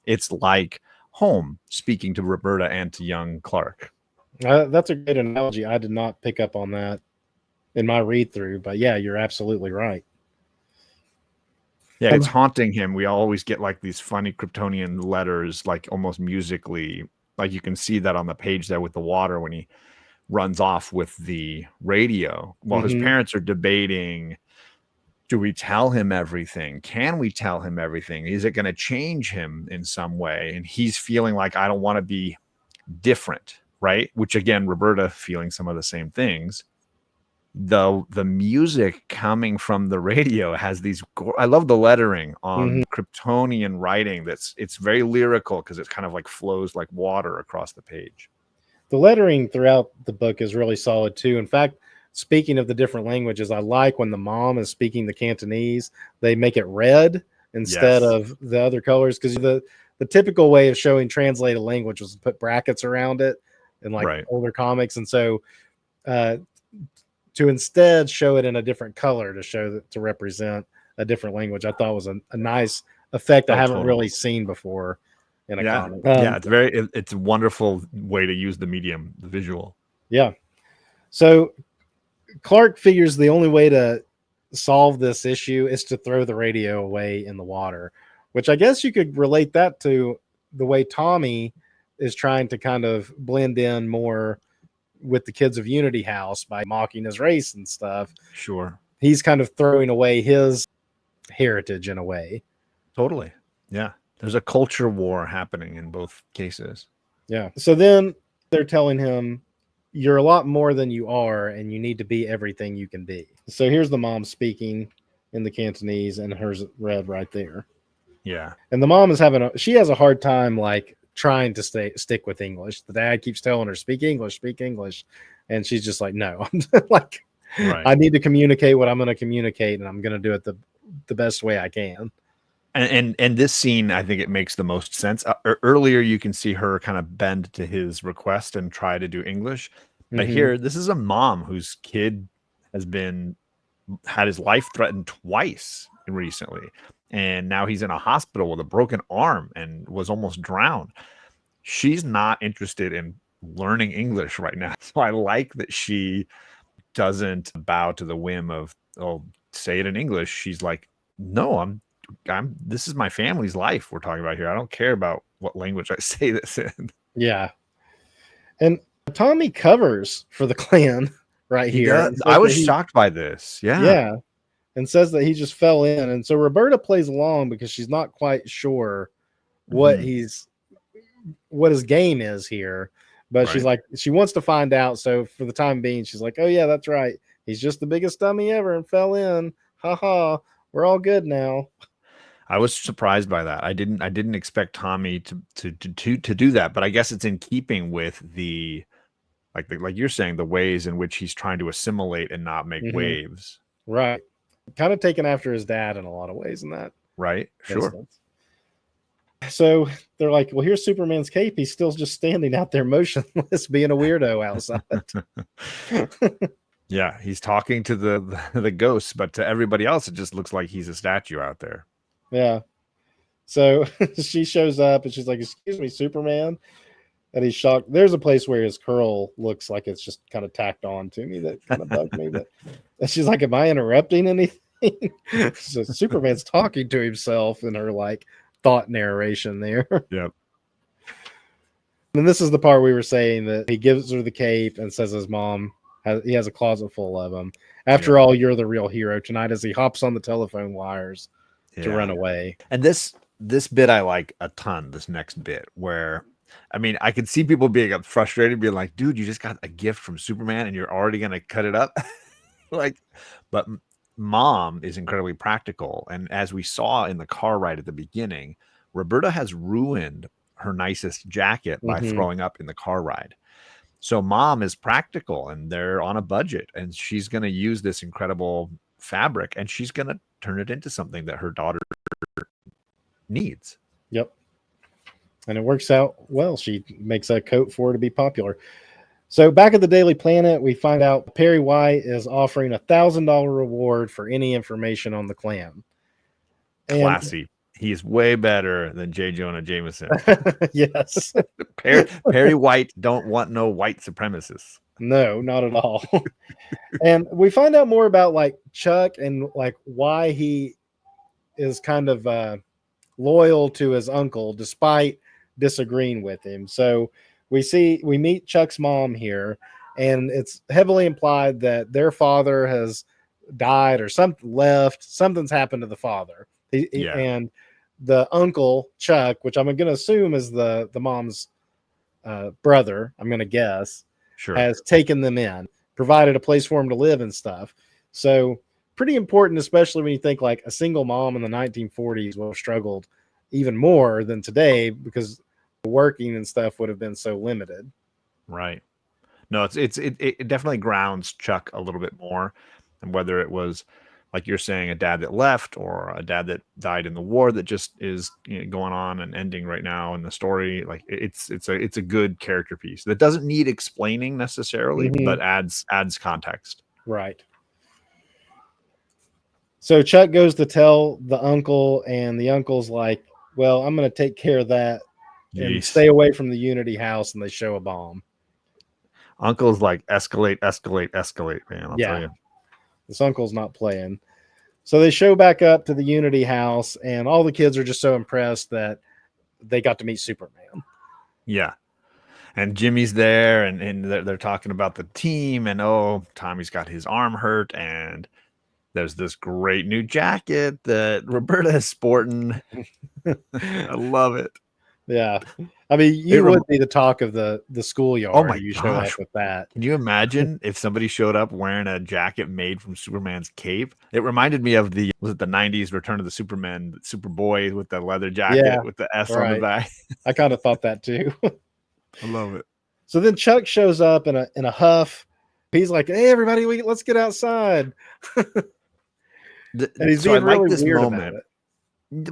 it's like home speaking to Roberta and to young Clark.
That's a great analogy. I did not pick up on that in my read through, but yeah, you're absolutely right.
Yeah, it's haunting him. We always get like these funny Kryptonian letters, like almost musically. Like you can see that on the page there with the water when he runs off with the radio. While his parents are debating, do we tell him everything? Can we tell him everything? Is it going to change him in some way? And he's feeling like, I don't want to be different, right? Which again, Roberta feeling some of the same things. The music coming from the radio has these I love the lettering on Kryptonian writing. It's very lyrical because it kind of like flows like water across the page.
The lettering throughout the book is really solid too. In fact, speaking of the different languages, I like when the mom is speaking the Cantonese, they make it red instead
Yes.
of the other colors, because the typical way of showing translated language was to put brackets around it in like
Right.
older comics, and so to instead show it in a different color to show that to represent a different language, I thought was a nice effect I haven't
Totally.
really seen before in a comic.
Yeah, it's a wonderful way to use the medium, the visual.
Yeah. So Clark figures the only way to solve this issue is to throw the radio away in the water, which I guess you could relate that to the way Tommy is trying to kind of blend in more with the kids of Unity House by mocking his race and stuff.
Sure.
He's kind of throwing away his heritage in a way.
Totally. Yeah. There's a culture war happening in both cases.
Yeah. So then they're telling him, you're a lot more than you are, and you need to be everything you can be. So here's the mom speaking in the Cantonese, and hers read right there.
Yeah.
And the mom is she has a hard time like trying to stick with English. The dad keeps telling her, speak English. And she's just like, no, like,
Right.
I need to communicate what I'm going to communicate, and I'm going to do it the best way I can.
And this scene, I think it makes the most sense. Earlier, you can see her kind of bend to his request and try to do English. But here, this is a mom whose kid had his life threatened twice recently. And now he's in a hospital with a broken arm and was almost drowned. she's not interested in learning English right now. So I like that she doesn't bow to the whim of, oh, say it in English. She's like, no, I'm this is my family's life we're talking about here. I don't care about what language I say this in.
Yeah. And Tommy covers for the Klan right
He
here
does.
and says
I was
that he,
shocked by this. Yeah.
yeah, and says that he just fell in. And so Roberta plays along because she's not quite sure what
Mhm.
what his game is here. But she's
Right.
like, she wants to find out. So for the time being, she's like, oh yeah, that's right. He's just the biggest dummy ever and fell in. Ha ha. We're all good now.
I was surprised by that. I didn't expect Tommy to do that, but I guess it's in keeping with the like you're saying, the ways in which he's trying to assimilate and not make
Mm-hmm.
waves.
Right. Kind of taken after his dad in a lot of ways in that
Right? Sure.
instance. So they're like, well, here's Superman's cape. He's still just standing out there motionless, being a weirdo outside.
Yeah, he's talking to the ghosts, but to everybody else, it just looks like he's a statue out there.
Yeah. So she shows up and she's like, excuse me, Superman. And he's shocked. There's a place where his curl looks like it's just kind of tacked on to me that kind of bugged me. But and she's like, am I interrupting anything? So Superman's talking to himself in her like thought narration there.
Yep.
And this is the part we were saying that he gives her the cape and says his mom he has a closet full of them. After all, you're the real hero tonight, as he hops on the telephone wires to run away.
And this bit I like a ton, this next bit, where I mean, I could see people being frustrated, being like, dude, you just got a gift from Superman and you're already gonna cut it up. Like, but mom is incredibly practical. And as we saw in the car ride at the beginning, Roberta has ruined her nicest jacket by throwing up in the car ride. So mom is practical and they're on a budget, and she's going to use this incredible fabric and she's going to turn it into something that her daughter needs.
Yep. And it works out well. She makes a coat for her to be popular. So back at the Daily Planet, we find out Perry White is offering $1,000 reward for any information on the Klan.
Classy. He's way better than J. Jonah Jameson.
Yes.
Perry White don't want no white supremacists.
No, not at all. And we find out more about like Chuck and like why he is kind of loyal to his uncle despite disagreeing with him. So we meet Chuck's mom here, and it's heavily implied that their father has died or something's happened to the father. And the uncle Chuck, which I'm going to assume is the mom's brother, I'm going to guess, has taken them in, provided a place for him to live and stuff. So pretty important, especially when you think like a single mom in the 1940s would have struggled even more than today because working and stuff would have been so limited.
Right. No, it definitely grounds Chuck a little bit more, and whether it was, like you're saying, a dad that left or a dad that died in the war that just is going on and ending right now in the story. Like it's a good character piece that doesn't need explaining necessarily, but adds context.
Right. So Chuck goes to tell the uncle, and the uncle's like, well, I'm going to take care of that and stay away from the Unity house, and they show a bomb.
Uncle's like, escalate, man. I'll tell you.
This uncle's not playing. So they show back up to the Unity house, and all the kids are just so impressed that they got to meet Superman.
Yeah. And Jimmy's there, and they're talking about the team, and oh, Tommy's got his arm hurt, and there's this great new jacket that Roberta is sporting. I love it.
Yeah. I mean, you would be the talk of the schoolyard.
Oh my
you
gosh.
show up with that.
Can you imagine if somebody showed up wearing a jacket made from Superman's cape? It reminded me of the 90s Return of the Superman, Superboy with the leather jacket with the S on the back.
I kind of thought that too.
I love it.
So then Chuck shows up in a huff. He's like, "Hey, everybody, let's get outside." And he's being really weird about it.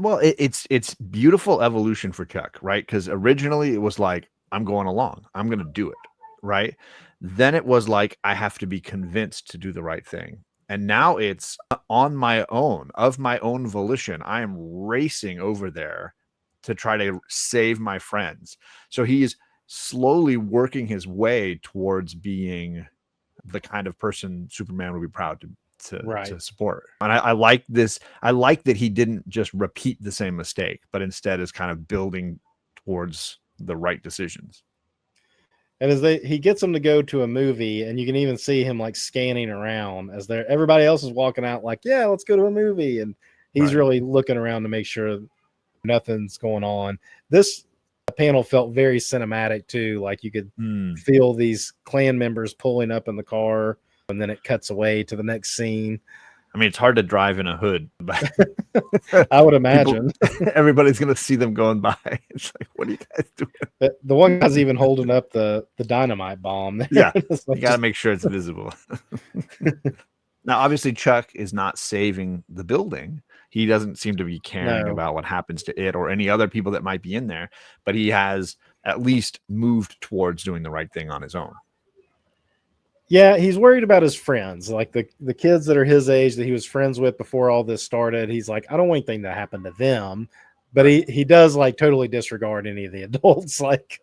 Well, it's beautiful evolution for Chuck, right? Because originally it was like, I'm going along, I'm going to do it, right? Then it was like, I have to be convinced to do the right thing. And now it's on my own, of my own volition. I am racing over there to try to save my friends. So he's slowly working his way towards being the kind of person Superman would be proud to support. And I like this. I like that he didn't just repeat the same mistake, but instead is kind of building towards the right decisions.
And as he gets them to go to a movie, and you can even see him like scanning around as everybody else is walking out, like, yeah, let's go to a movie. And he's really looking around to make sure nothing's going on. This panel felt very cinematic too. Like you could feel these Klan members pulling up in the car, and then it cuts away to the next scene.
I mean, it's hard to drive in a hood, but
I would imagine
everybody's going to see them going by. It's like, what are you guys doing?
The one guy's even holding up the dynamite bomb there.
Yeah, you got to make sure it's visible. Now, obviously, Chuck is not saving the building. He doesn't seem to be caring about what happens to it or any other people that might be in there, but he has at least moved towards doing the right thing on his own.
Yeah, he's worried about his friends, like the kids that are his age that he was friends with before all this started. He's like, I don't want anything to happen to them, but he does like totally disregard any of the adults like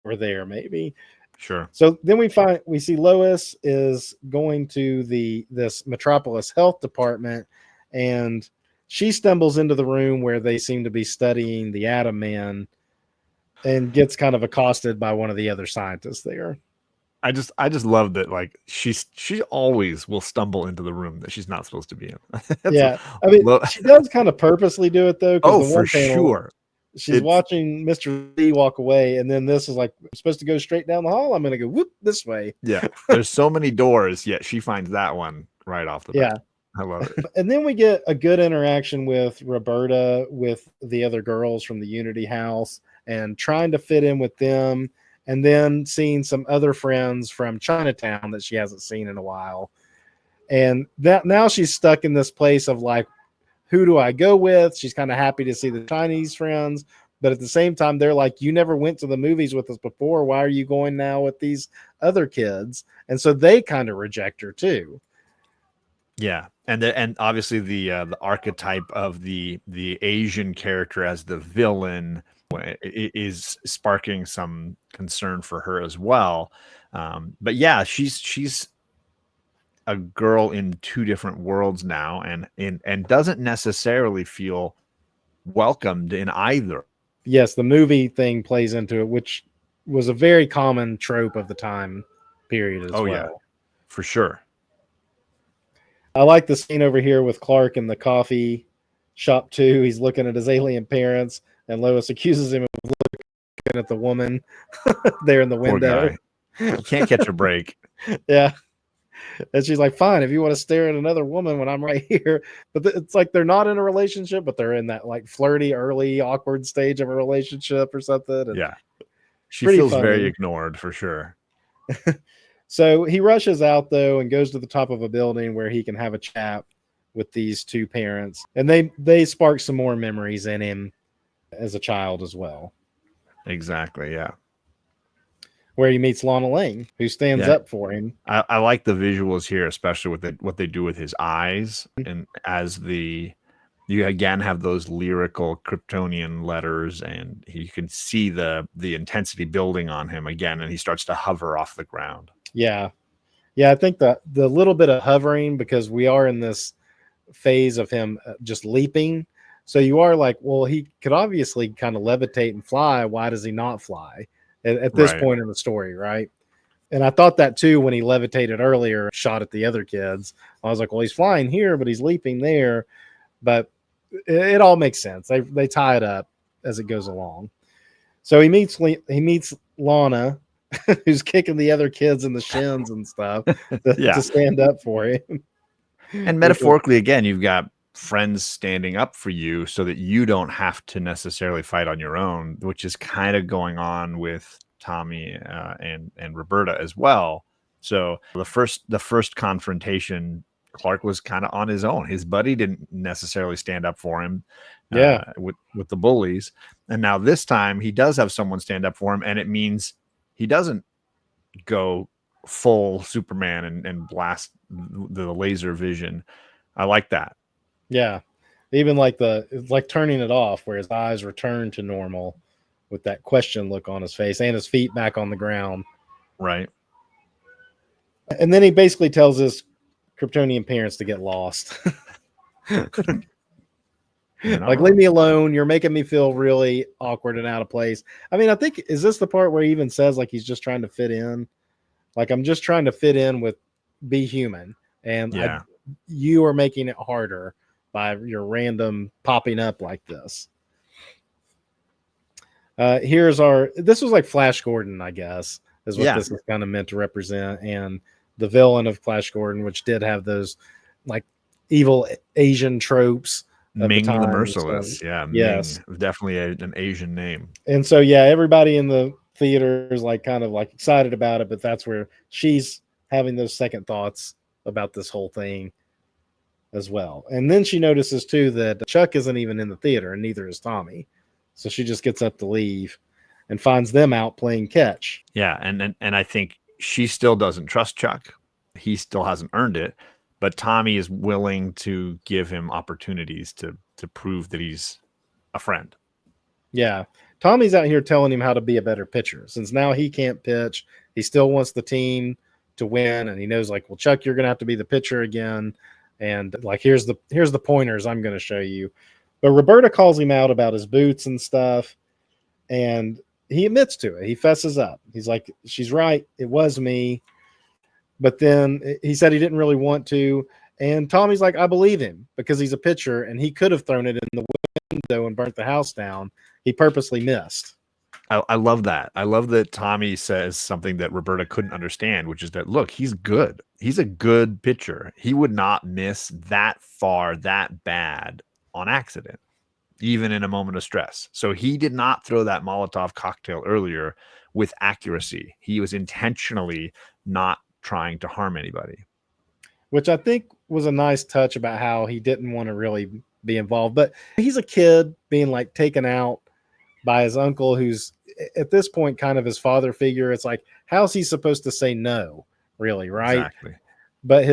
were there maybe.
Sure.
So then we see Lois is going to this Metropolis Health Department, and she stumbles into the room where they seem to be studying the Atom Man, and gets kind of accosted by one of the other scientists there.
I just love that, like she always will stumble into the room that she's not supposed to be in.
Yeah, I mean, she does kind of purposely do it though.
Oh, for sure.
She's watching Mr. Lee walk away, and then this is like, I'm supposed to go straight down the hall. I'm going to go whoop this way.
Yeah, there's so many doors, yet she finds that one right off the bat. Yeah, I love it.
And then we get a good interaction with Roberta, with the other girls from the Unity House, and trying to fit in with them. And then seeing some other friends from Chinatown that she hasn't seen in a while. And that now she's stuck in this place of like, who do I go with? She's kind of happy to see the Chinese friends, but at the same time, they're like, you never went to the movies with us before. Why are you going now with these other kids? And so they kind of reject her too.
Yeah. And obviously the archetype of the Asian character as the villain is sparking some concern for her as well. But yeah, she's a girl in two different worlds now, and doesn't necessarily feel welcomed in either.
Yes, the movie thing plays into it, which was a very common trope of the time period as well.
Yeah, for sure.
I like the scene over here with Clark in the coffee shop too. He's looking at his alien parents, and Lois accuses him of looking at the woman there in the window.
You can't catch a break.
Yeah. And she's like, fine, if you want to stare at another woman when I'm right here. But it's like they're not in a relationship, but they're in that like flirty, early, awkward stage of a relationship or something. And
yeah. She feels very ignored for sure.
So he rushes out though and goes to the top of a building where he can have a chat with these two parents. And they spark some more memories in him as a child as well.
Exactly, yeah.
Where he meets Lana Lang, who stands up for him.
I like the visuals here, especially with what they do with his eyes. And as you again have those lyrical Kryptonian letters, and you can see the intensity building on him again, and he starts to hover off the ground.
Yeah. I think the little bit of hovering, because we are in this phase of him just leaping. So you are like, well, he could obviously kind of levitate and fly. Why does he not fly at this point in the story, right? And I thought that too when he levitated earlier, shot at the other kids. I was like, well, he's flying here, but he's leaping there. But it all makes sense. They tie it up as it goes along. So he meets Lana, who's kicking the other kids in the shins and stuff to stand up for him.
And metaphorically, again, you've got friends standing up for you so that you don't have to necessarily fight on your own, which is kind of going on with Tommy and Roberta as well. So the first confrontation, Clark was kind of on his own. His buddy didn't necessarily stand up for him with the bullies. And now this time he does have someone stand up for him, and it means he doesn't go full Superman and blast the laser vision. I like that.
Yeah. Even like it's like turning it off where his eyes return to normal with that question look on his face and his feet back on the ground.
Right.
And then he basically tells his Kryptonian parents to get lost. Like, leave me alone. You're making me feel really awkward and out of place. I mean, I think, is this the part where he even says like he's just trying to fit in? Like, I'm just trying to fit in with be human. And
Yeah.
you are making it harder by your random popping up like this. This was like Flash Gordon, I guess, is what this is kind of meant to represent. And the villain of Flash Gordon, which did have those like evil Asian tropes of
Ming
the time.
Merciless.
So,
Yeah.
yes.
Ming. Definitely an Asian name.
And so, yeah, everybody in the theater is like kind of like excited about it, but that's where she's having those second thoughts about this whole thing as well. And then she notices too that Chuck isn't even in the theater and neither is Tommy. So she just gets up to leave and finds them out playing catch.
Yeah, and I think she still doesn't trust Chuck. He still hasn't earned it, but Tommy is willing to give him opportunities to prove that he's a friend.
Yeah. Tommy's out here telling him how to be a better pitcher. Since now he can't pitch, he still wants the team to win, and he knows like, well, Chuck, you're gonna have to be the pitcher again. And like, here's the pointers I'm gonna show you. But Roberta calls him out about his boots and stuff, and he admits to it. He fesses up. He's like, she's right, it was me. But then he said he didn't really want to. And Tommy's like, I believe him because he's a pitcher and he could have thrown it in the window and burnt the house down. He purposely missed.
I love that. I love that Tommy says something that Roberta couldn't understand, which is that, look, he's good. He's a good pitcher. He would not miss that far, that bad on accident, even in a moment of stress. So he did not throw that Molotov cocktail earlier with accuracy. He was intentionally not trying to harm anybody.
Which I think was a nice touch about how he didn't want to really be involved. But he's a kid being like taken out by his uncle, who's at this point kind of his father figure. It's like, how's he supposed to say no, really, right?
Exactly.
But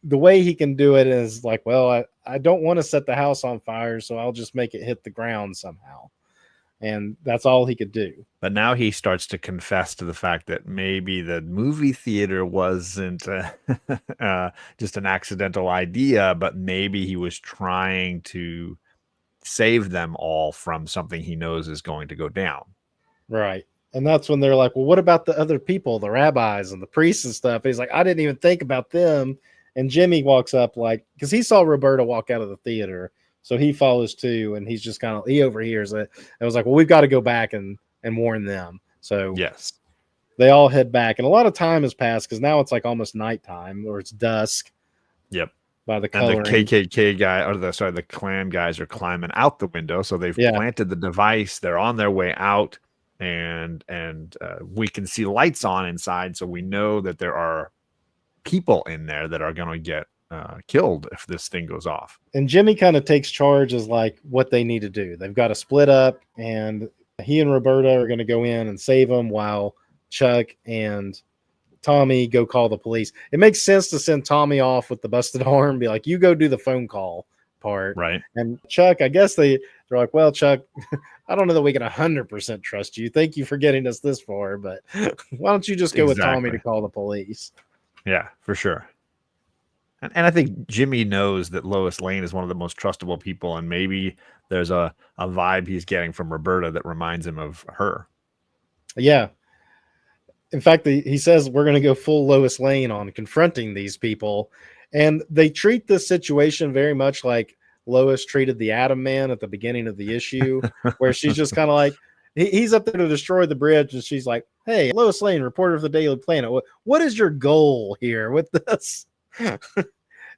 the way he can do it is like, well, I don't want to set the house on fire, so I'll just make it hit the ground somehow. And that's all he could do.
But now he starts to confess to the fact that maybe the movie theater wasn't just an accidental idea, but maybe he was trying to save them all from something he knows is going to go down.
Right. And that's when they're like, well, what about the other people, the rabbis and the priests and stuff? And he's like, I didn't even think about them. And Jimmy walks up like, because he saw Roberta walk out of the theater. So he follows too. And he's just kind of, he overhears it. And was like, well, we've got to go back and warn them. So
yes,
they all head back. And a lot of time has passed because now it's like almost nighttime or it's dusk.
Yep.
By the coloring.
And the KKK guy, or the Klan guys are climbing out the window. So they've planted the device. They're on their way out. And we can see lights on inside. So we know that there are people in there that are going to get killed if this thing goes off.
And Jimmy kind of takes charge as like what they need to do. They've got to split up, and he and Roberta are going to go in and save them while Chuck and Tommy go call the police. It makes sense to send Tommy off with the busted arm, be like, you go do the phone call part.
Right.
And Chuck, I guess they're like, well, Chuck, I don't know that we can 100% trust you. Thank you for getting us this far, but why don't you just go with Tommy to call the police?
Yeah, for sure. And I think Jimmy knows that Lois Lane is one of the most trustable people, and maybe there's a vibe he's getting from Roberta that reminds him of her.
Yeah. In fact, he says we're going to go full Lois Lane on confronting these people. And they treat this situation very much like Lois treated the Atom Man at the beginning of the issue, where she's just kind of like, he's up there to destroy the bridge, and she's like, hey, Lois Lane, reporter of the Daily Planet, what is your goal here with this?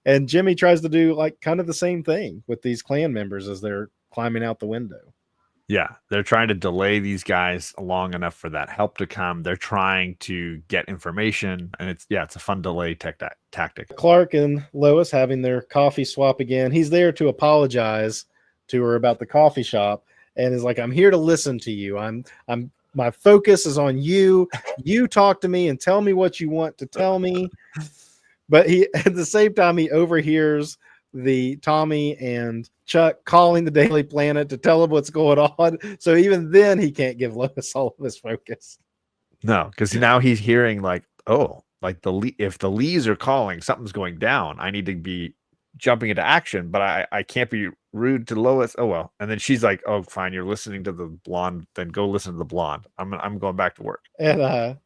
And Jimmy tries to do like kind of the same thing with these Klan members as they're climbing out the window.
Yeah, they're trying to delay these guys long enough for that help to come. They're trying to get information, and it's a fun delay tactic.
Clark and Lois having their coffee swap again. He's there to apologize to her about the coffee shop, and is like, I'm here to listen to you. My focus is on you. You talk to me and tell me what you want to tell me. But he, at the same time, he overhears the Tommy and Chuck calling the Daily Planet to tell him what's going on. So even then, he can't give Lois all of his focus.
No, because now he's hearing like, oh, like if the Lees are calling, something's going down. I need to be jumping into action, but I can't be rude to Lois. Oh well. And then she's like, oh fine, you're listening to the blonde, then go listen to the blonde. I'm going back to work.
And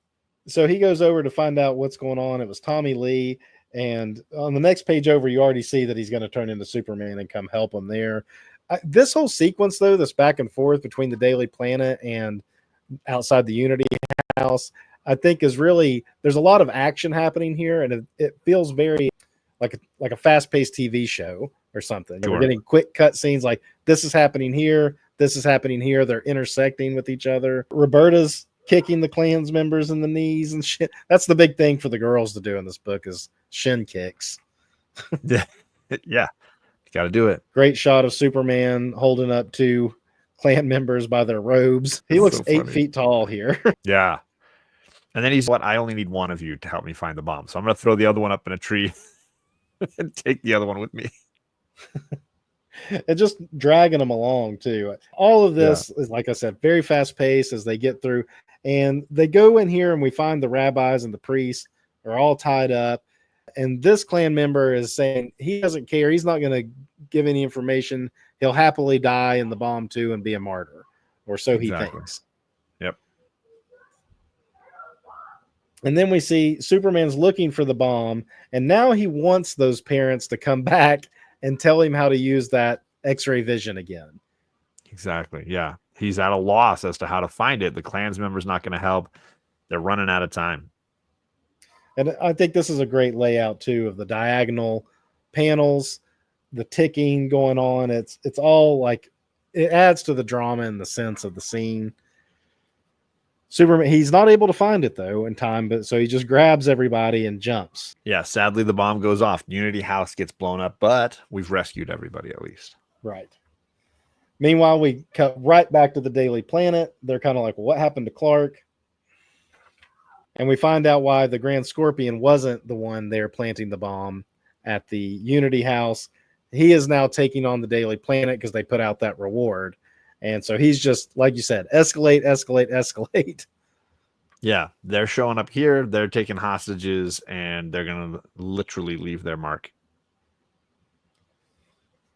so he goes over to find out what's going on. It was Tommy Lee. And on the next page over, you already see that he's going to turn into Superman and come help him there. This whole sequence, though, this back and forth between the Daily Planet and outside the Unity House, I think is really, there's a lot of action happening here, and it feels very like a fast-paced TV show or something.
Sure.
We're getting quick cut scenes like this is happening here, this is happening here. They're intersecting with each other. Roberta's kicking the Klan's members in the knees and shit. That's the big thing for the girls to do in this book is shin kicks.
Yeah. Yeah. Got to do it.
Great shot of Superman holding up two Klan members by their robes. He looks so 8 feet tall here.
Yeah. And then he's what? I only need one of you to help me find the bomb. So I'm going to throw the other one up in a tree and take the other one with me.
And just dragging them along too. All of this is, like I said, very fast paced as they get through. And they go in here and we find the rabbis and the priests are all tied up. And this Klan member is saying he doesn't care. He's not going to give any information. He'll happily die in the bomb too and be a martyr, or so he thinks.
Yep.
And then we see Superman's looking for the bomb, and now he wants those parents to come back and tell him how to use that X-ray vision again.
Exactly. Yeah. He's at a loss as to how to find it. The Klan's member's not going to help. They're running out of time.
And I think this is a great layout too of the diagonal panels, the ticking going on. It's all like it adds to the drama and the sense of the scene. Superman, he's not able to find it though in time, but so he just grabs everybody and jumps.
Yeah, sadly the bomb goes off. Unity House gets blown up, but we've rescued everybody at least.
Right. Meanwhile, we cut right back to the Daily Planet. They're kind of like, well, what happened to Clark? And we find out why the Grand Scorpion wasn't the one there planting the bomb at the Unity House. He is now taking on the Daily Planet because they put out that reward. And so he's just, like you said, escalate, escalate, escalate.
Yeah, they're showing up here. They're taking hostages, and they're going to literally leave their mark.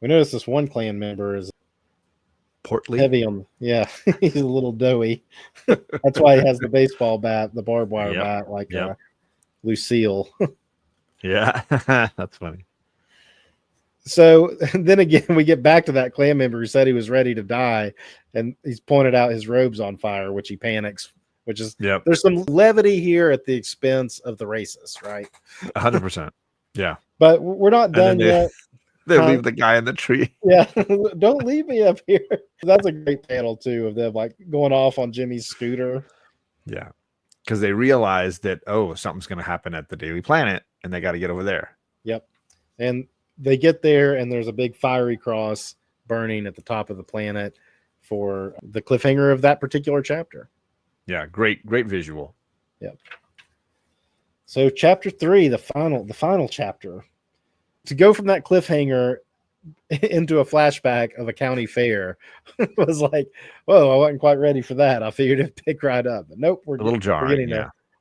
We notice this one Klan member is
portly.
Heavy on, yeah, he's a little doughy. That's why he has the baseball bat, the barbed wire bat, like Lucille.
Yeah, that's funny.
So then again, we get back to that Klan member who said he was ready to die, and he's pointed out his robe's on fire, which he panics. Which is there's some levity here at the expense of the racists, right?
100%. Yeah,
but we're not done yet.
They leave the guy in the tree.
Yeah, don't leave me up here. That's a great panel too of them like going off on Jimmy's scooter.
Yeah, because they realize that something's going to happen at the Daily Planet, and they got to get over there.
Yep, and they get there, and there's a big fiery cross burning at the top of the planet for the cliffhanger of that particular chapter.
Yeah, great visual.
Yep. So chapter 3, the final chapter. To go from that cliffhanger into a flashback of a county fair was like, whoa, I wasn't quite ready for that. I figured it'd pick right up. But nope, we're a little jarring.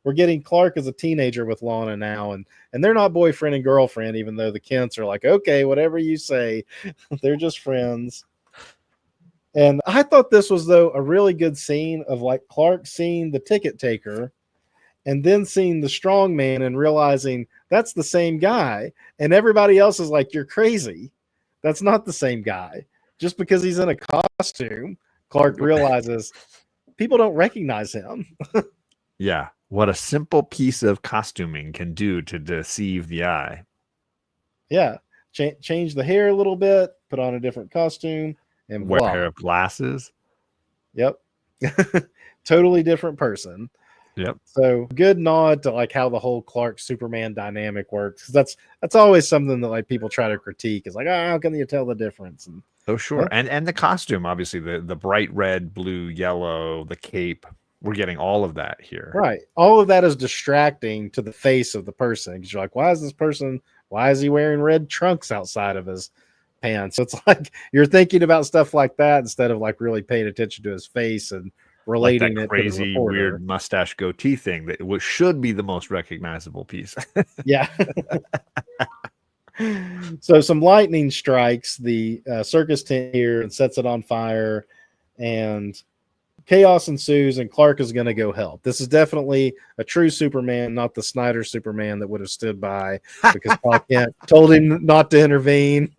We're getting Clark as a teenager with Lana now, and they're not boyfriend and girlfriend, even though the Kents are like, okay, whatever you say. They're just friends. And I thought this was, though, a really good scene of like Clark seeing the ticket taker and then seeing the strong man and realizing that's the same guy. And everybody else is like, you're crazy. That's not the same guy. Just because he's in a costume, Clark realizes people don't recognize him.
Yeah. What a simple piece of costuming can do to deceive the eye.
Yeah. Change the hair a little bit, put on a different costume, and
wear a pair of glasses.
Yep. Totally different person.
Yep.
So good nod to like how the whole Clark Superman dynamic works. That's always something that like people try to critique. Is like, how can you tell the difference? And
sure. And the costume, obviously the bright red, blue, yellow, the cape. We're getting all of that here.
Right. All of that is distracting to the face of the person because you're like, why is this person Why is he wearing red trunks outside of his pants? So it's like you're thinking about stuff like that instead of like really paying attention to his face and
Like that
relating it to the
crazy,
reporter.
weird mustache goatee thing that should be the most recognizable piece.
Yeah. So some lightning strikes the circus tent here and sets it on fire, and chaos ensues, and Clark is going to go help. This is definitely a true Superman, not the Snyder Superman that would have stood by because Clark Kent told him not to intervene.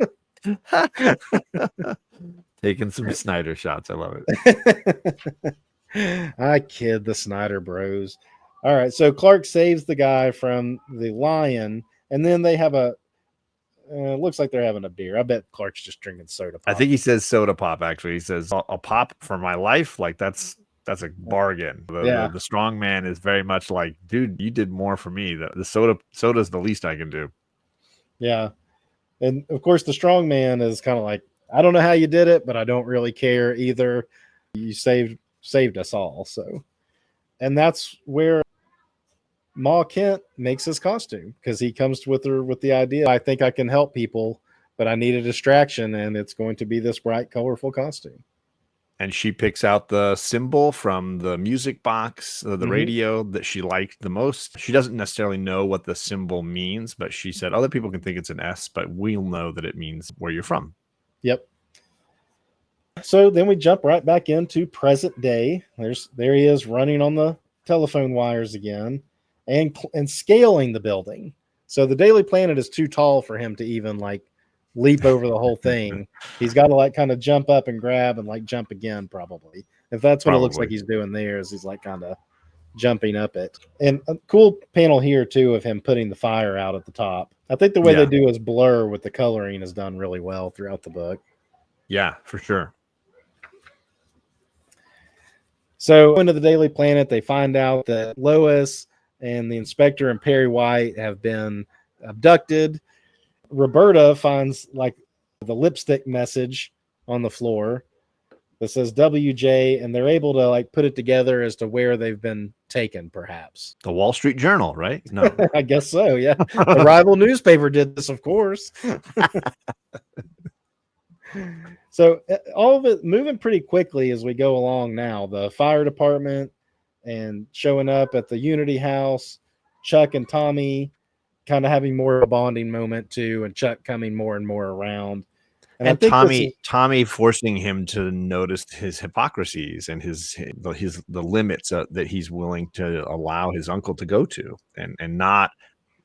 Taking some Snyder shots. I love it.
I kid the Snyder Bros. All right, so Clark saves the guy from the lion, and then they have a. Looks like they're having a beer. I bet Clark's just drinking soda pop.
I think he says soda pop. Actually, he says a pop for my life. Like that's a bargain. The strong man is very much like, dude, you did more for me. The soda's the least I can do.
Yeah, and of course the strong man is kind of like, I don't know how you did it, but I don't really care either. You saved us all. So, and that's where Ma Kent makes his costume, because he comes with her with the idea, I think I can help people, but I need a distraction, and it's going to be this bright, colorful costume.
And she picks out the symbol from the music box, the radio that she liked the most. She doesn't necessarily know what the symbol means, but she said other people can think it's an S, but we'll know that it means where you're from.
Yep. So then we jump right back into present day. There he is running on the telephone wires again, and scaling the building. So the Daily Planet is too tall for him to even like leap over the whole thing. He's got to like kind of jump up and grab and like jump again, probably. If that's what it looks like he's doing there, is he's like kind of jumping up it. And a cool panel here too of him putting the fire out at the top. I think the way they do his blur with the coloring is done really well throughout the book.
Yeah, for sure.
So into the Daily Planet, they find out that Lois and the inspector and Perry White have been abducted. Roberta finds like the lipstick message on the floor that says WJ, and they're able to like put it together as to where they've been taken, perhaps.
The Wall Street Journal, right? No.
I guess so, yeah. The rival newspaper did this, of course. So all of it moving pretty quickly as we go along now. The fire department and showing up at the Unity House, Chuck and Tommy kind of having more of a bonding moment too, and Chuck coming more and more around.
And I think Tommy forcing him to notice his hypocrisies and the limits that he's willing to allow his uncle to go to, and not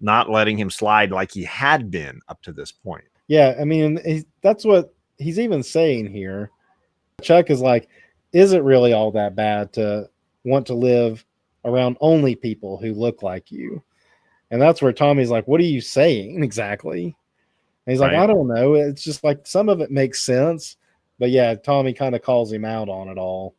letting him slide like he had been up to this point.
Yeah, I mean, that's what he's even saying here. Chuck is like, is it really all that bad to want to live around only people who look like you? And that's where Tommy's like, what are you saying exactly? And he's like, I don't know. It's just like some of it makes sense. But yeah, Tommy kind of calls him out on it all.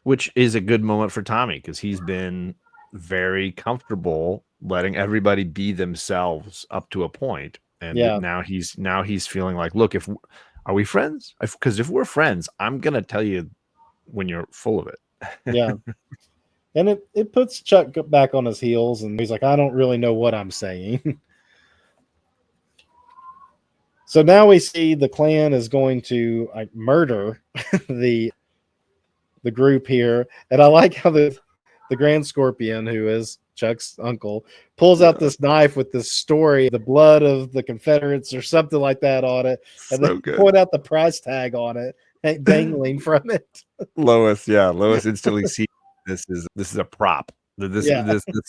Which is a good moment for Tommy, because he's been very comfortable letting everybody be themselves up to a point. And now he's feeling like, look, are we friends? Because if we're friends, I'm going to tell you when you're full of it.
Yeah. And it puts Chuck back on his heels, and he's like, I don't really know what I'm saying. So now we see the Klan is going to like murder the group here. And I like how the Grand Scorpion, who is Chuck's uncle, pulls out this knife with this story, the blood of the Confederates or something like that on it, and then point out the price tag on it, dangling from it.
Lois instantly sees this is a prop. This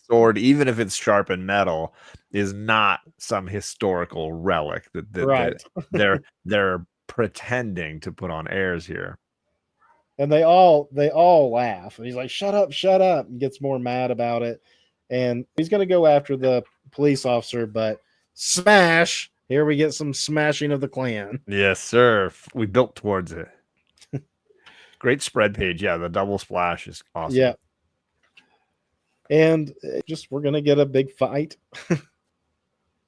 sword, even if it's sharpened metal, is not some historical relic that they're pretending to put on airs here.
And they all laugh. And he's like, shut up, and gets more mad about it. And he's going to go after the police officer, but smash! Here we get some smashing of the Klan.
Yes, sir. We built towards it. Great spread page. Yeah, the double splash is awesome.
Yeah. And we're going to get a big fight.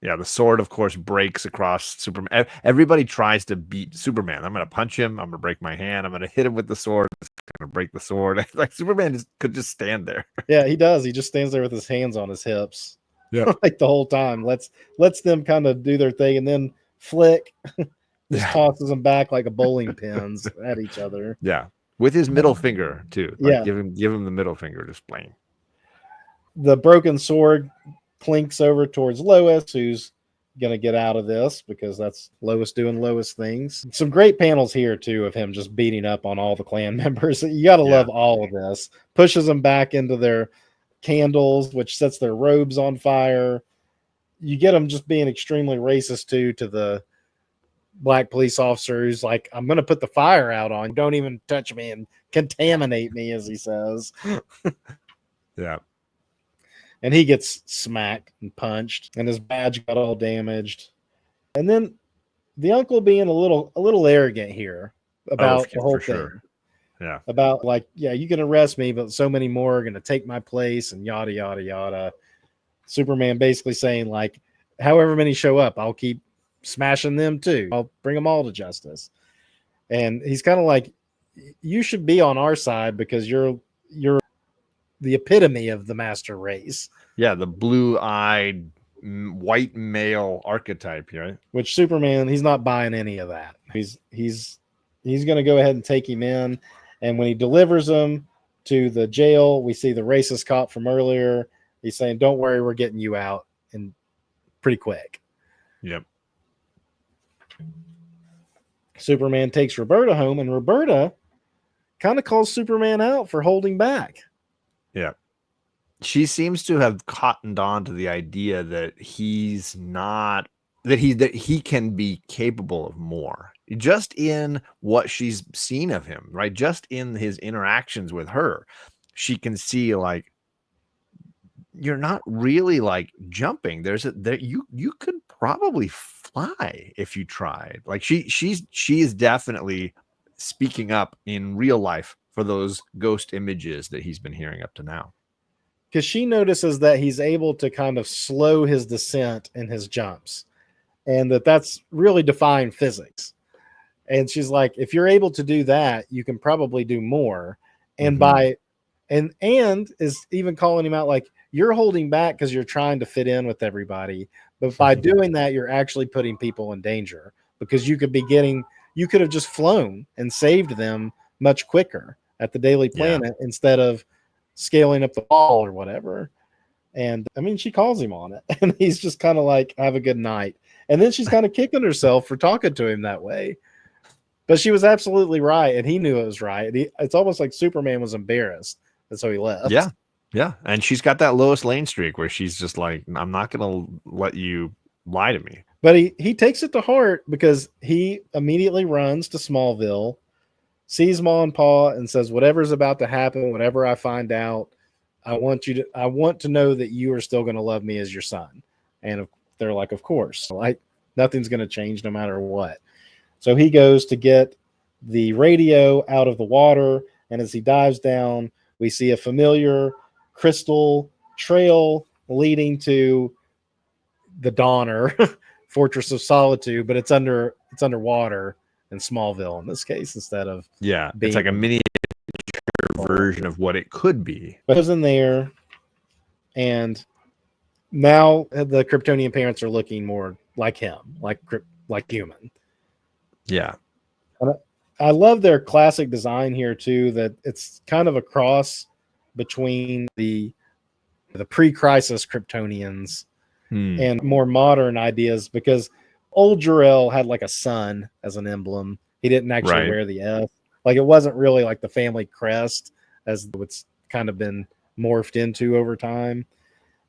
Yeah, the sword, of course, breaks across Superman. Everybody tries to beat Superman. I'm going to punch him. I'm going to break my hand. I'm going to hit him with the sword. It's going to break the sword. Like Superman could just stand there.
Yeah, he does. He just stands there with his hands on his hips.
Yeah.
like the whole time. Lets them kind of do their thing, and then Flick just tosses them back like a bowling pins at each other.
Yeah. With his middle finger too. Like
Yeah.
give him the middle finger, just plain.
The broken sword clinks over towards Lois, who's going to get out of this because that's Lois doing Lois things. Some great panels here, too, of him just beating up on all the Klan members. You got to love all of this. Pushes them back into their candles, which sets their robes on fire. You get them just being extremely racist, too, to the black police officer who's like, I'm going to put the fire out on you. Don't even touch me and contaminate me, as he says.
Yeah.
And he gets smacked and punched, and his badge got all damaged. And then the uncle being a little arrogant here about the whole thing.
Sure. Yeah.
About like, yeah, you can arrest me, but so many more are going to take my place and yada, yada, yada. Superman basically saying like, however many show up, I'll keep smashing them too. I'll bring them all to justice. And he's kind of like, you should be on our side because you're the epitome of the master race.
Yeah, the blue-eyed white male archetype, right?
Which Superman, he's not buying any of that. He's going to go ahead and take him in, and when he delivers him to the jail, we see the racist cop from earlier. He's saying, "Don't worry, we're getting you out and pretty quick."
Yep.
Superman takes Roberta home, and Roberta kind of calls Superman out for holding back.
Yeah. She seems to have cottoned on to the idea that he's not that he can be capable of more. Just in what she's seen of him, right? Just in his interactions with her, she can see like you're not really like jumping. You could probably fly if you tried. Like she is definitely speaking up in real life for those ghost images that he's been hearing up to now.
Because she notices that he's able to kind of slow his descent and his jumps, and that's really defying physics. And she's like, if you're able to do that, you can probably do more. And and is even calling him out like, you're holding back because you're trying to fit in with everybody. But by doing that, you're actually putting people in danger because you could have just flown and saved them much quicker at the Daily Planet instead of scaling up the wall or whatever. And I mean, she calls him on it, and he's just kind of like, have a good night. And then she's kind of kicking herself for talking to him that way. But she was absolutely right, and he knew it was right. It's almost like Superman was embarrassed, and so he left.
Yeah. Yeah. And she's got that Lois Lane streak where she's just like, I'm not going to let you lie to me.
But he takes it to heart because he immediately runs to Smallville, sees Ma and Pa, and says, whatever's about to happen, whatever I find out, I want to know that you are still going to love me as your son. And they're like, of course. Like, nothing's going to change no matter what. So he goes to get the radio out of the water, and as he dives down, we see a familiar crystal trail leading to the Donner, Fortress of Solitude, but it's underwater in Smallville in this case instead of
it's like a miniature version of what it could be.
But it was in there, and now the Kryptonian parents are looking more like him, like human.
Yeah.
And I love their classic design here too, that it's kind of a cross between the pre-crisis Kryptonians and more modern ideas, because old Jor-El had like a sun as an emblem. He didn't actually wear the S. Like, it wasn't really like the family crest as it's kind of been morphed into over time.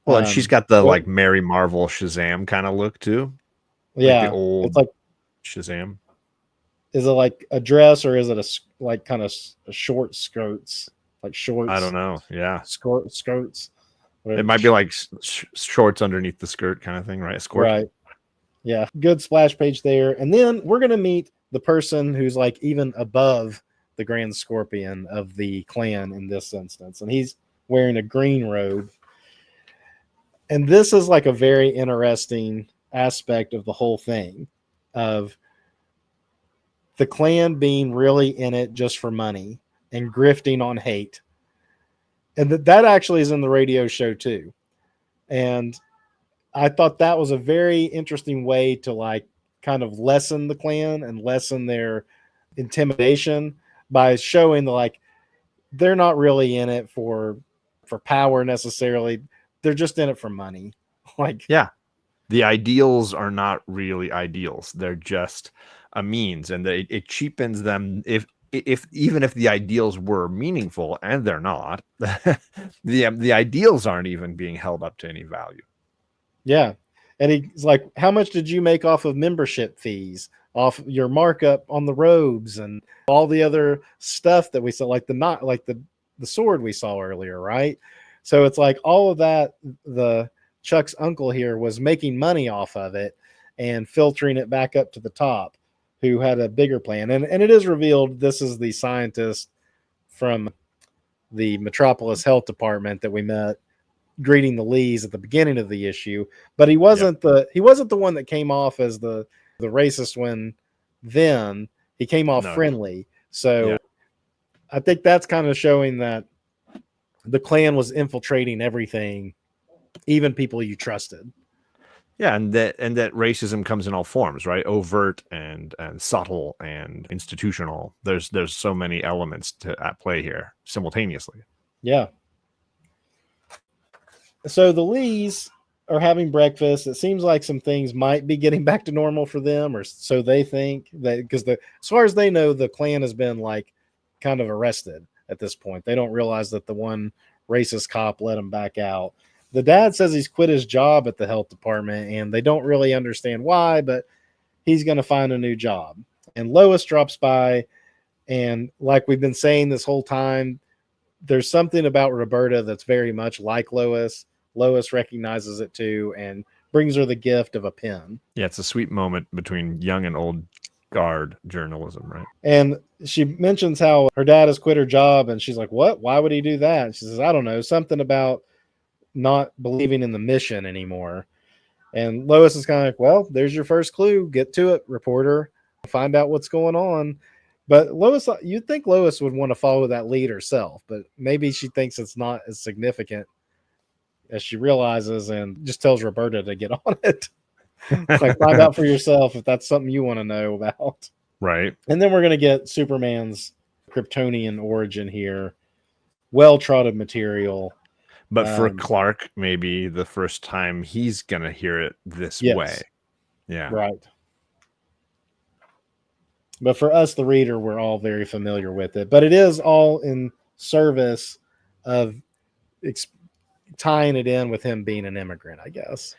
Well, and she's got the like Mary Marvel Shazam kind of look too.
Yeah.
Like the old
it's like
Shazam.
Is it like a dress, or is it like kind of short skirts, like shorts?
I don't know. Yeah,
skirts.
It might be like shorts underneath the skirt kind of thing, right? Skirt.
Right. Yeah. Good splash page there, and then we're gonna meet the person who's like even above the Grand Scorpion of the Klan in this instance, and he's wearing a green robe. And this is like a very interesting aspect of the whole thing, of the Klan being really in it just for money and grifting on hate. And that actually is in the radio show too. And I thought that was a very interesting way to like kind of lessen the Klan and lessen their intimidation by showing the like they're not really in it for power necessarily. They're just in it for money. Like
Yeah. The ideals are not really ideals. They're just a means, and it cheapens them if even if the ideals were meaningful, and they're not. The ideals aren't even being held up to any value.
yeah. And he's like, how much did you make off of membership fees, off your markup on the robes and all the other stuff that we saw, like the sword we saw earlier, right? So it's like all of that, the Chuck's uncle here was making money off of it and filtering it back up to the top, who had a bigger plan. And it is revealed this is the scientist from the Metropolis Health Department that we met greeting the Lees at the beginning of the issue, but he wasn't the one that came off as the racist one. Then he came off friendly. So I think that's kind of showing that the Klan was infiltrating everything, even people you trusted.
Yeah, and that racism comes in all forms, right? Overt and subtle and institutional. There's so many elements at play here simultaneously.
Yeah. So the Lees are having breakfast. It seems like some things might be getting back to normal for them, or so they think. Because as far as they know, the Klan has been like kind of arrested at this point. They don't realize that the one racist cop let him back out. The dad says he's quit his job at the health department, and they don't really understand why, but he's going to find a new job. And Lois drops by, and like we've been saying this whole time, there's something about Roberta that's very much like Lois. Lois recognizes it too and brings her the gift of a pen.
Yeah, it's a sweet moment between young and old guard journalism, right?
And she mentions how her dad has quit her job, and she's like, what? Why would he do that? And she says, I don't know, something about not believing in the mission anymore. And Lois is kind of like, well, there's your first clue. Get to it, reporter. Find out what's going on. But Lois, you'd think Lois would want to follow that lead herself, but maybe she thinks it's not as significant as she realizes and just tells Roberta to get on it. Like, find out for yourself if that's something you want to know about.
Right.
And then we're going to get Superman's Kryptonian origin here. Well-trotted material.
But for Clark, maybe the first time he's going to hear it this way. Yeah.
Right. But for us, the reader, we're all very familiar with it. But it is all in service of tying it in with him being an immigrant, I guess.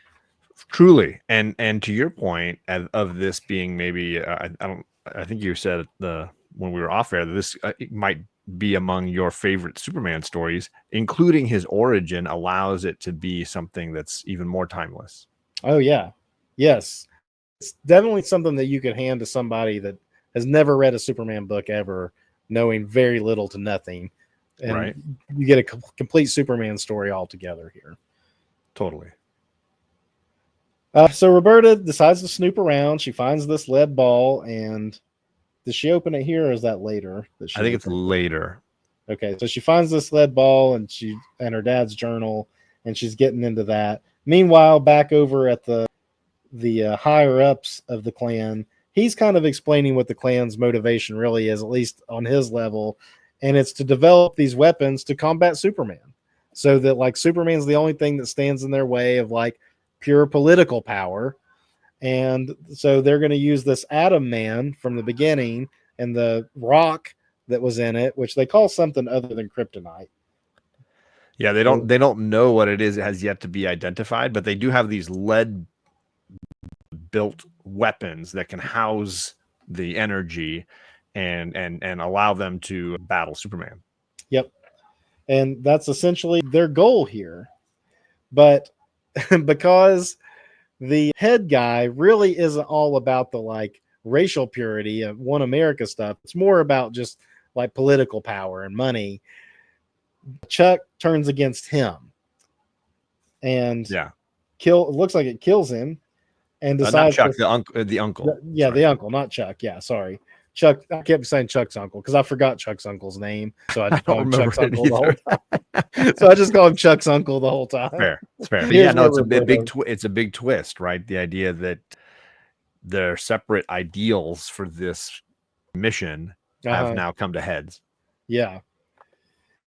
Truly. And to your point of this being maybe, I think you said when we were off air, that this might be among your favorite Superman stories, including his origin allows it to be something that's even more timeless.
Oh, yeah. Yes. It's definitely something that you could hand to somebody that has never read a Superman book ever, knowing very little to nothing. And
right.
You get a complete Superman story altogether here.
Totally.
So Roberta decides to snoop around. She finds this lead ball, and does she open it here, or is that later?
I think it's later.
Okay, so she finds this lead ball and her dad's journal, and she's getting into that. Meanwhile, back over at the higher ups of the Klan, he's kind of explaining what the Klan's motivation really is, at least on his level, and it's to develop these weapons to combat Superman, so that like Superman's the only thing that stands in their way of like pure political power. And so they're going to use this Atom Man from the beginning and the rock that was in it, which they call something other than kryptonite.
Yeah, they don't know what it is. It has yet to be identified, but they do have these lead built weapons that can house the energy and allow them to battle Superman.
Yep. And that's essentially their goal here. But because the head guy really isn't all about the like racial purity of One America stuff, it's more about just like political power and money. Chuck turns against him and looks like it kills him, and decides
not Chuck, the uncle.
The uncle, not Chuck. Yeah, sorry. Chuck. I kept saying Chuck's uncle because I forgot Chuck's uncle's name, so I
I
just call
don't
him
remember
Chuck's
it
uncle the whole
either.
time. So I just call him Chuck's uncle the whole time.
Fair. It's fair. But
Here's
yeah, no,
where
it's a
Roberto-
it's a big twist, right? The idea that their separate ideals for this mission have now come to heads.
Yeah.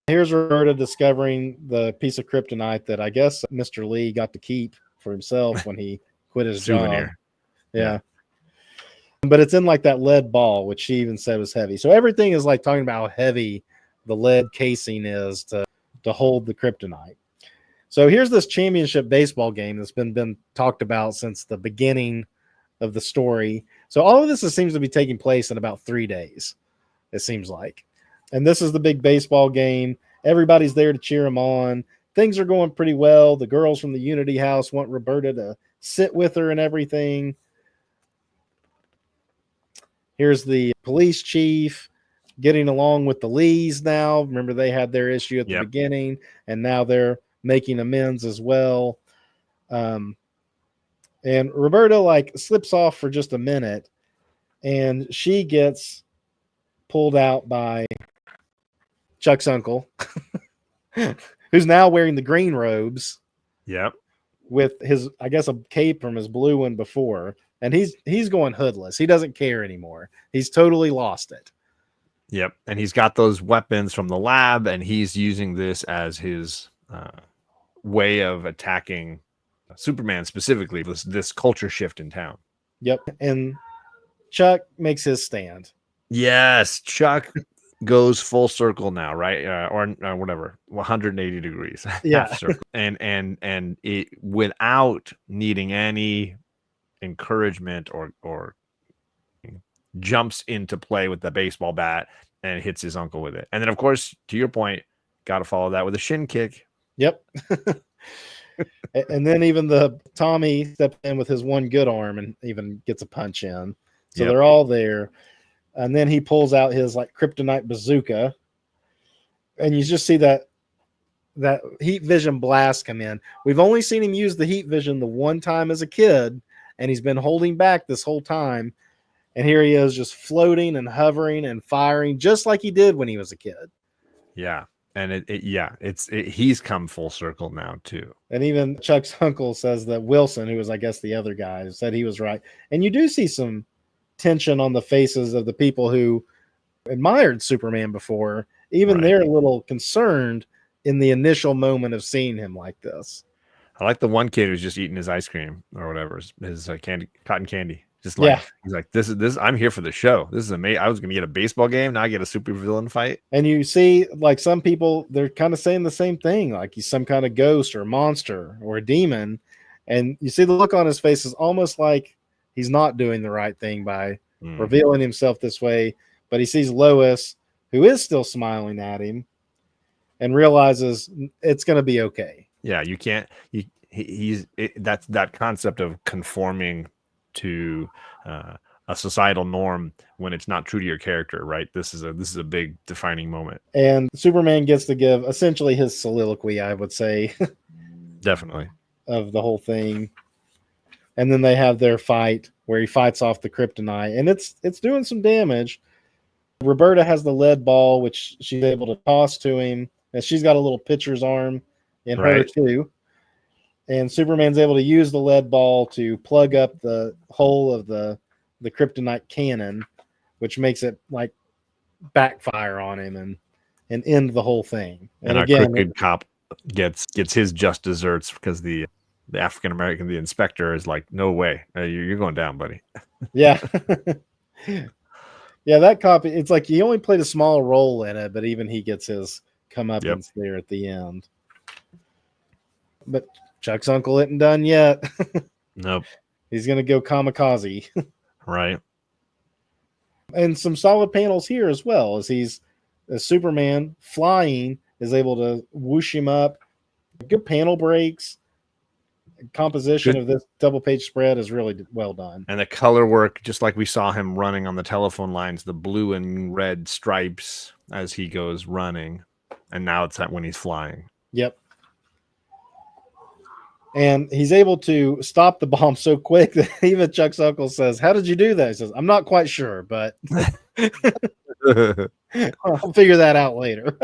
Here's Roberta discovering the piece of kryptonite that I guess Mr. Lee got to keep for himself when he quit his job.
Souvenir.
Yeah. But it's in like that lead ball, which she even said was heavy. So everything is like talking about how heavy the lead casing is to hold the kryptonite. So here's this championship baseball game that's been talked about since the beginning of the story. So all of this seems to be taking place in about 3 days, it seems like. And this is the big baseball game. Everybody's there to cheer him on. Things are going pretty well. The girls from the Unity House want Roberta to sit with her and everything. Here's the police chief getting along with the Lees now. Remember, they had their issue at the beginning, and now they're making amends as well. And Roberta like slips off for just a minute, and she gets pulled out by Chuck's uncle, who's now wearing the green robes.
Yep.
With his, I guess, a cape from his blue one before. And he's going hoodless. He doesn't care anymore. He's totally lost it.
Yep. And he's got those weapons from the lab, and he's using this as his way of attacking Superman, specifically this culture shift in town.
Yep. And Chuck makes his stand.
Yes, Chuck goes full circle now, right? Or whatever, 180 degrees.
Yeah.
Half circle. And it without needing any encouragement or jumps into play with the baseball bat and hits his uncle with it. And then, of course, to your point, got to follow that with a shin kick.
Yep. And then even the Tommy steps in with his one good arm and even gets a punch in. So they're all there. And then he pulls out his like kryptonite bazooka. And you just see that heat vision blast come in. We've only seen him use the heat vision the one time as a kid, and he's been holding back this whole time. And here he is just floating and hovering and firing just like he did when he was a kid.
Yeah. And he's come full circle now too.
And even Chuck's uncle says that Wilson, who was, I guess, the other guy, said he was right. And you do see some tension on the faces of the people who admired Superman before. Even they're a little concerned in the initial moment of seeing him like this.
I like the one kid who's just eating his ice cream or whatever, his cotton candy. Just like, he's like, this is I'm here for the show. This is amazing. I was going to get a baseball game. Now I get a super villain fight.
And you see, like, some people, they're kind of saying the same thing. Like, he's some kind of ghost or monster or a demon. And you see the look on his face is almost like he's not doing the right thing by revealing himself this way. But he sees Lois, who is still smiling at him, and realizes it's going to be okay.
Yeah, you can't. That's that concept of conforming to a societal norm when it's not true to your character, right? This is a big defining moment.
And Superman gets to give essentially his soliloquy, I would say.
Definitely.
Of the whole thing. And then they have their fight where he fights off the kryptonite, and it's doing some damage. Roberta has the lead ball, which she's able to toss to him, and she's got a little pitcher's arm in her too. And Superman's able to use the lead ball to plug up the hole of the kryptonite cannon, which makes it like backfire on him and end the whole thing.
And again, crooked cop gets his just desserts because the African American, the inspector, is like, no way, you're going down, buddy.
Yeah. Yeah, that cop, it's like he only played a small role in it, but even he gets his comeuppance there at the end. But Chuck's uncle isn't done yet.
Nope.
He's going to go kamikaze.
Right.
And some solid panels here as well, as Superman flying is able to whoosh him up. Good panel breaks. Composition of this double page spread is really well done.
And the color work, just like we saw him running on the telephone lines, the blue and red stripes as he goes running. And now it's when he's flying.
Yep. And he's able to stop the bomb so quick that even Chuck's uncle says, "How did you do that?" He says, "I'm not quite sure, but I'll figure that out later."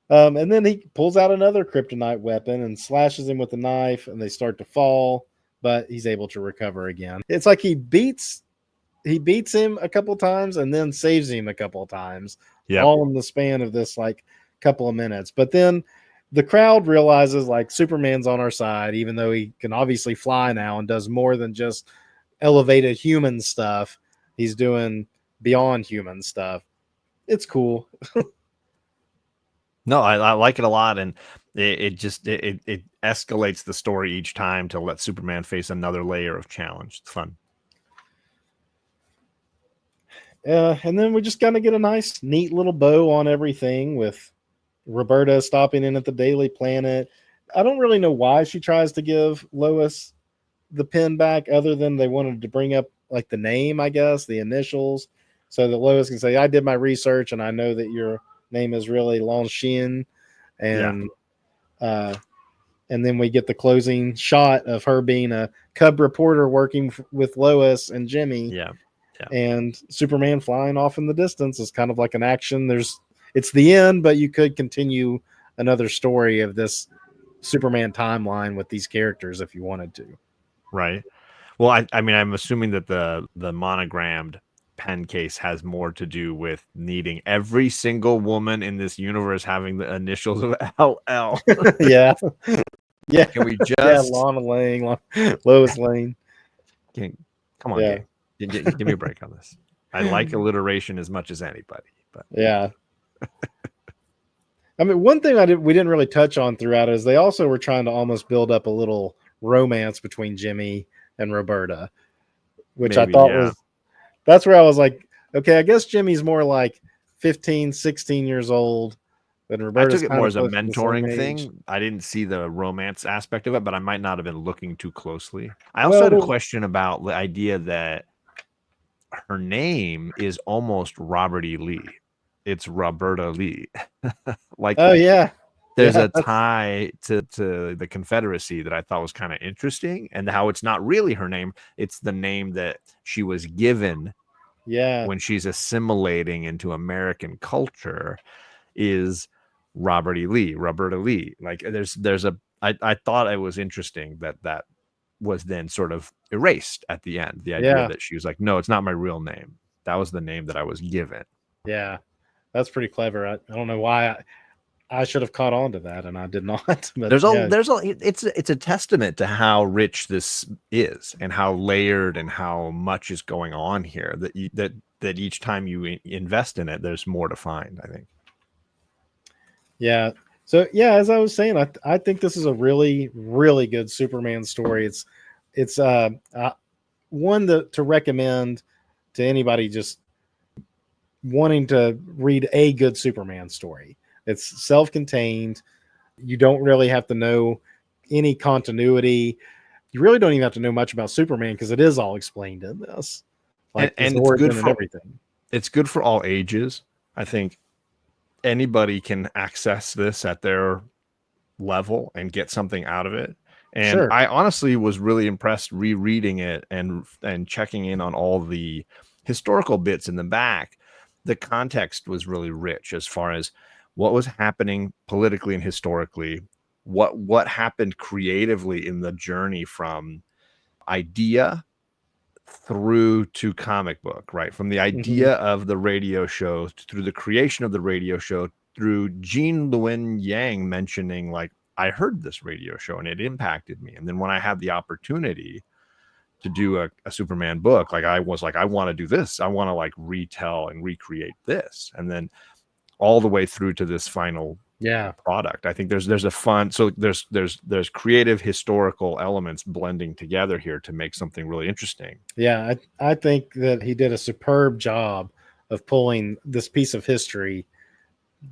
And then he pulls out another kryptonite weapon and slashes him with a knife, and they start to fall, but he's able to recover again. It's like he beats him a couple times and then saves him a couple times,
Yep.
all in the span of this like couple of minutes. But then the crowd realizes like Superman's on our side, even though he can obviously fly now and does more than just elevated human stuff. He's doing beyond human stuff. It's cool.
No, I like it a lot, and it escalates the story each time to let Superman face another layer of challenge. It's fun.
And then we just kind of get a nice, neat little bow on everything with Roberta stopping in at the Daily Planet. I don't really know why she tries to give Lois the pin back, other than they wanted to bring up like the name, I guess, the initials, so that Lois can say, "I did my research and I know that your name is really Longxin." And and then we get the closing shot of her being a cub reporter working with Lois and Jimmy.
Yeah.
And Superman flying off in the distance is kind of like an action. It's the end, but you could continue another story of this Superman timeline with these characters if you wanted to.
Right. Well, I mean, I'm assuming that the monogrammed pen case has more to do with needing every single woman in this universe having the initials of LL.
Yeah. Yeah.
Can we
Yeah.
just
Lana Lang, Lois Lane.
come on,
Yeah.
Gabe. Give me a break on this. I like alliteration as much as anybody, but
Yeah. I mean, one thing we didn't really touch on throughout is they also were trying to almost build up a little romance between Jimmy and Roberta, which I
maybe,
thought
yeah.
that's where I was like, okay, I guess Jimmy's more like 15, 16 years old, but
I
Roberta's
took it
kind
more
of
as a
close to the same
mentoring
age.
thing. I didn't see the romance aspect of it, but I might not have been looking too closely. I also
Well,
had a question about the idea that her name is almost Robert E. Lee. It's Roberta Lee. Like,
oh yeah,
there's
yeah,
a tie to the Confederacy that I thought was kind of interesting, and how it's not really her name. It's the name that she was given
yeah,
when she's assimilating into American culture is Robert E. Lee, Roberta Lee. Like I thought it was interesting that was then sort of erased at the end. The idea
yeah,
that she was like, no, it's not my real name. That was the name that I was given.
yeah. That's pretty clever. I don't know why I should have caught on to that, and I did not. But yeah,
It's a testament to how rich this is and how layered and how much is going on here that each time you invest in it, there's more to find, I think.
yeah. So yeah, as I was saying, I think this is a really, really good Superman story. It's one to recommend to anybody just wanting to read a good Superman story. It's self-contained. You don't really have to know any continuity. You really don't even have to know much about Superman because it is all explained in this, like his
And it's good
origin and
for
everything.
all ages. I think anybody can access this at their level and get something out of it. And
Sure.
I honestly was really impressed rereading it and checking in on all the historical bits in the back. The context was really rich as far as what was happening politically and historically, what happened creatively in the journey from idea through to comic book, right? From the
Hmm.
idea of the radio show through the creation of the radio show, through Gene Luen Yang mentioning, like, I heard this radio show and it impacted me. And then when I had the opportunity to do a Superman book, like, I was like, I want to do this. I want to like retell and recreate this. And then all the way through to this final
Yeah.
product. I think there's a fun, so there's creative historical elements blending together here to make something really interesting.
Yeah. I think that he did a superb job of pulling this piece of history,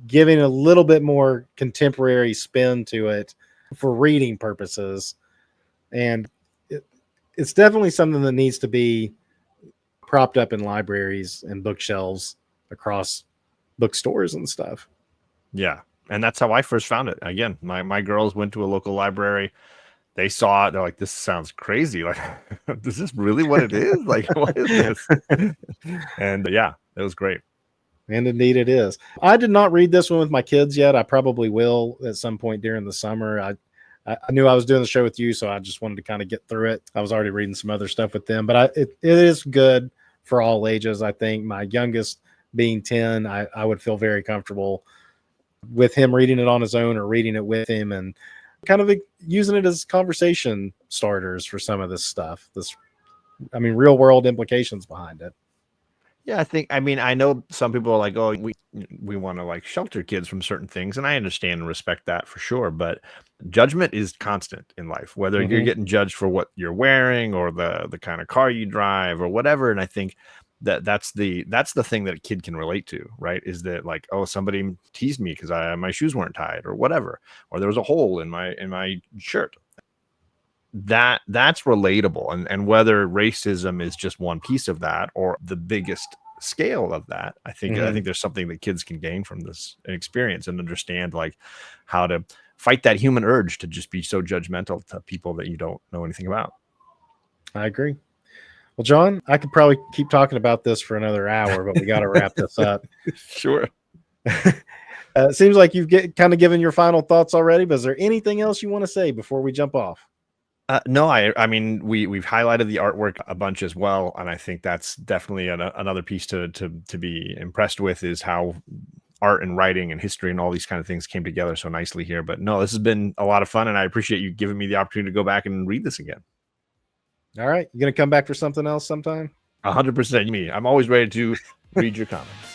giving a little bit more contemporary spin to it for reading purposes. And it's definitely something that needs to be propped up in libraries and bookshelves across bookstores and stuff.
Yeah. And that's how I first found it. Again, my girls went to a local library. they saw it, they're like, this sounds crazy. Like, is this really what it is? Like, what is this? And yeah, it was great.
And indeed it is. I did not read this one with my kids yet. I probably will at some point during the summer. I knew I was doing the show with you, so I just wanted to kind of get through it. I was already reading some other stuff with them, but it is good for all ages. I think my youngest being 10, I would feel very comfortable with him reading it on his own or reading it with him and kind of using it as conversation starters for some of this stuff. Real world implications behind it.
Yeah, I mean, I know some people are like, oh, we want to like shelter kids from certain things, and I understand and respect that for sure. But judgment is constant in life, whether you're getting judged for what you're wearing or the kind of car you drive or whatever. And I think that's the thing that a kid can relate to, right? Is that like, oh, somebody teased me because my shoes weren't tied or whatever, or there was a hole in my shirt. That's relatable, and whether racism is just one piece of that or the biggest scale of that, I think there's something that kids can gain from this experience and understand like how to fight that human urge to just be so judgmental to people that you don't know anything about.
I agree. Well, John, I could probably keep talking about this for another hour, but we got to wrap this up.
Sure.
It seems like you've kind of given your final thoughts already, but is there anything else you want to say before we jump off?
No, I mean, we've highlighted the artwork a bunch as well, and I think that's definitely another piece to be impressed with, is how art and writing and history and all these kind of things came together so nicely here. But no, this has been a lot of fun, and I appreciate you giving me the opportunity to go back and read this again.
All right, you gonna come back for something else sometime?
100% me. I'm always ready to read your comments.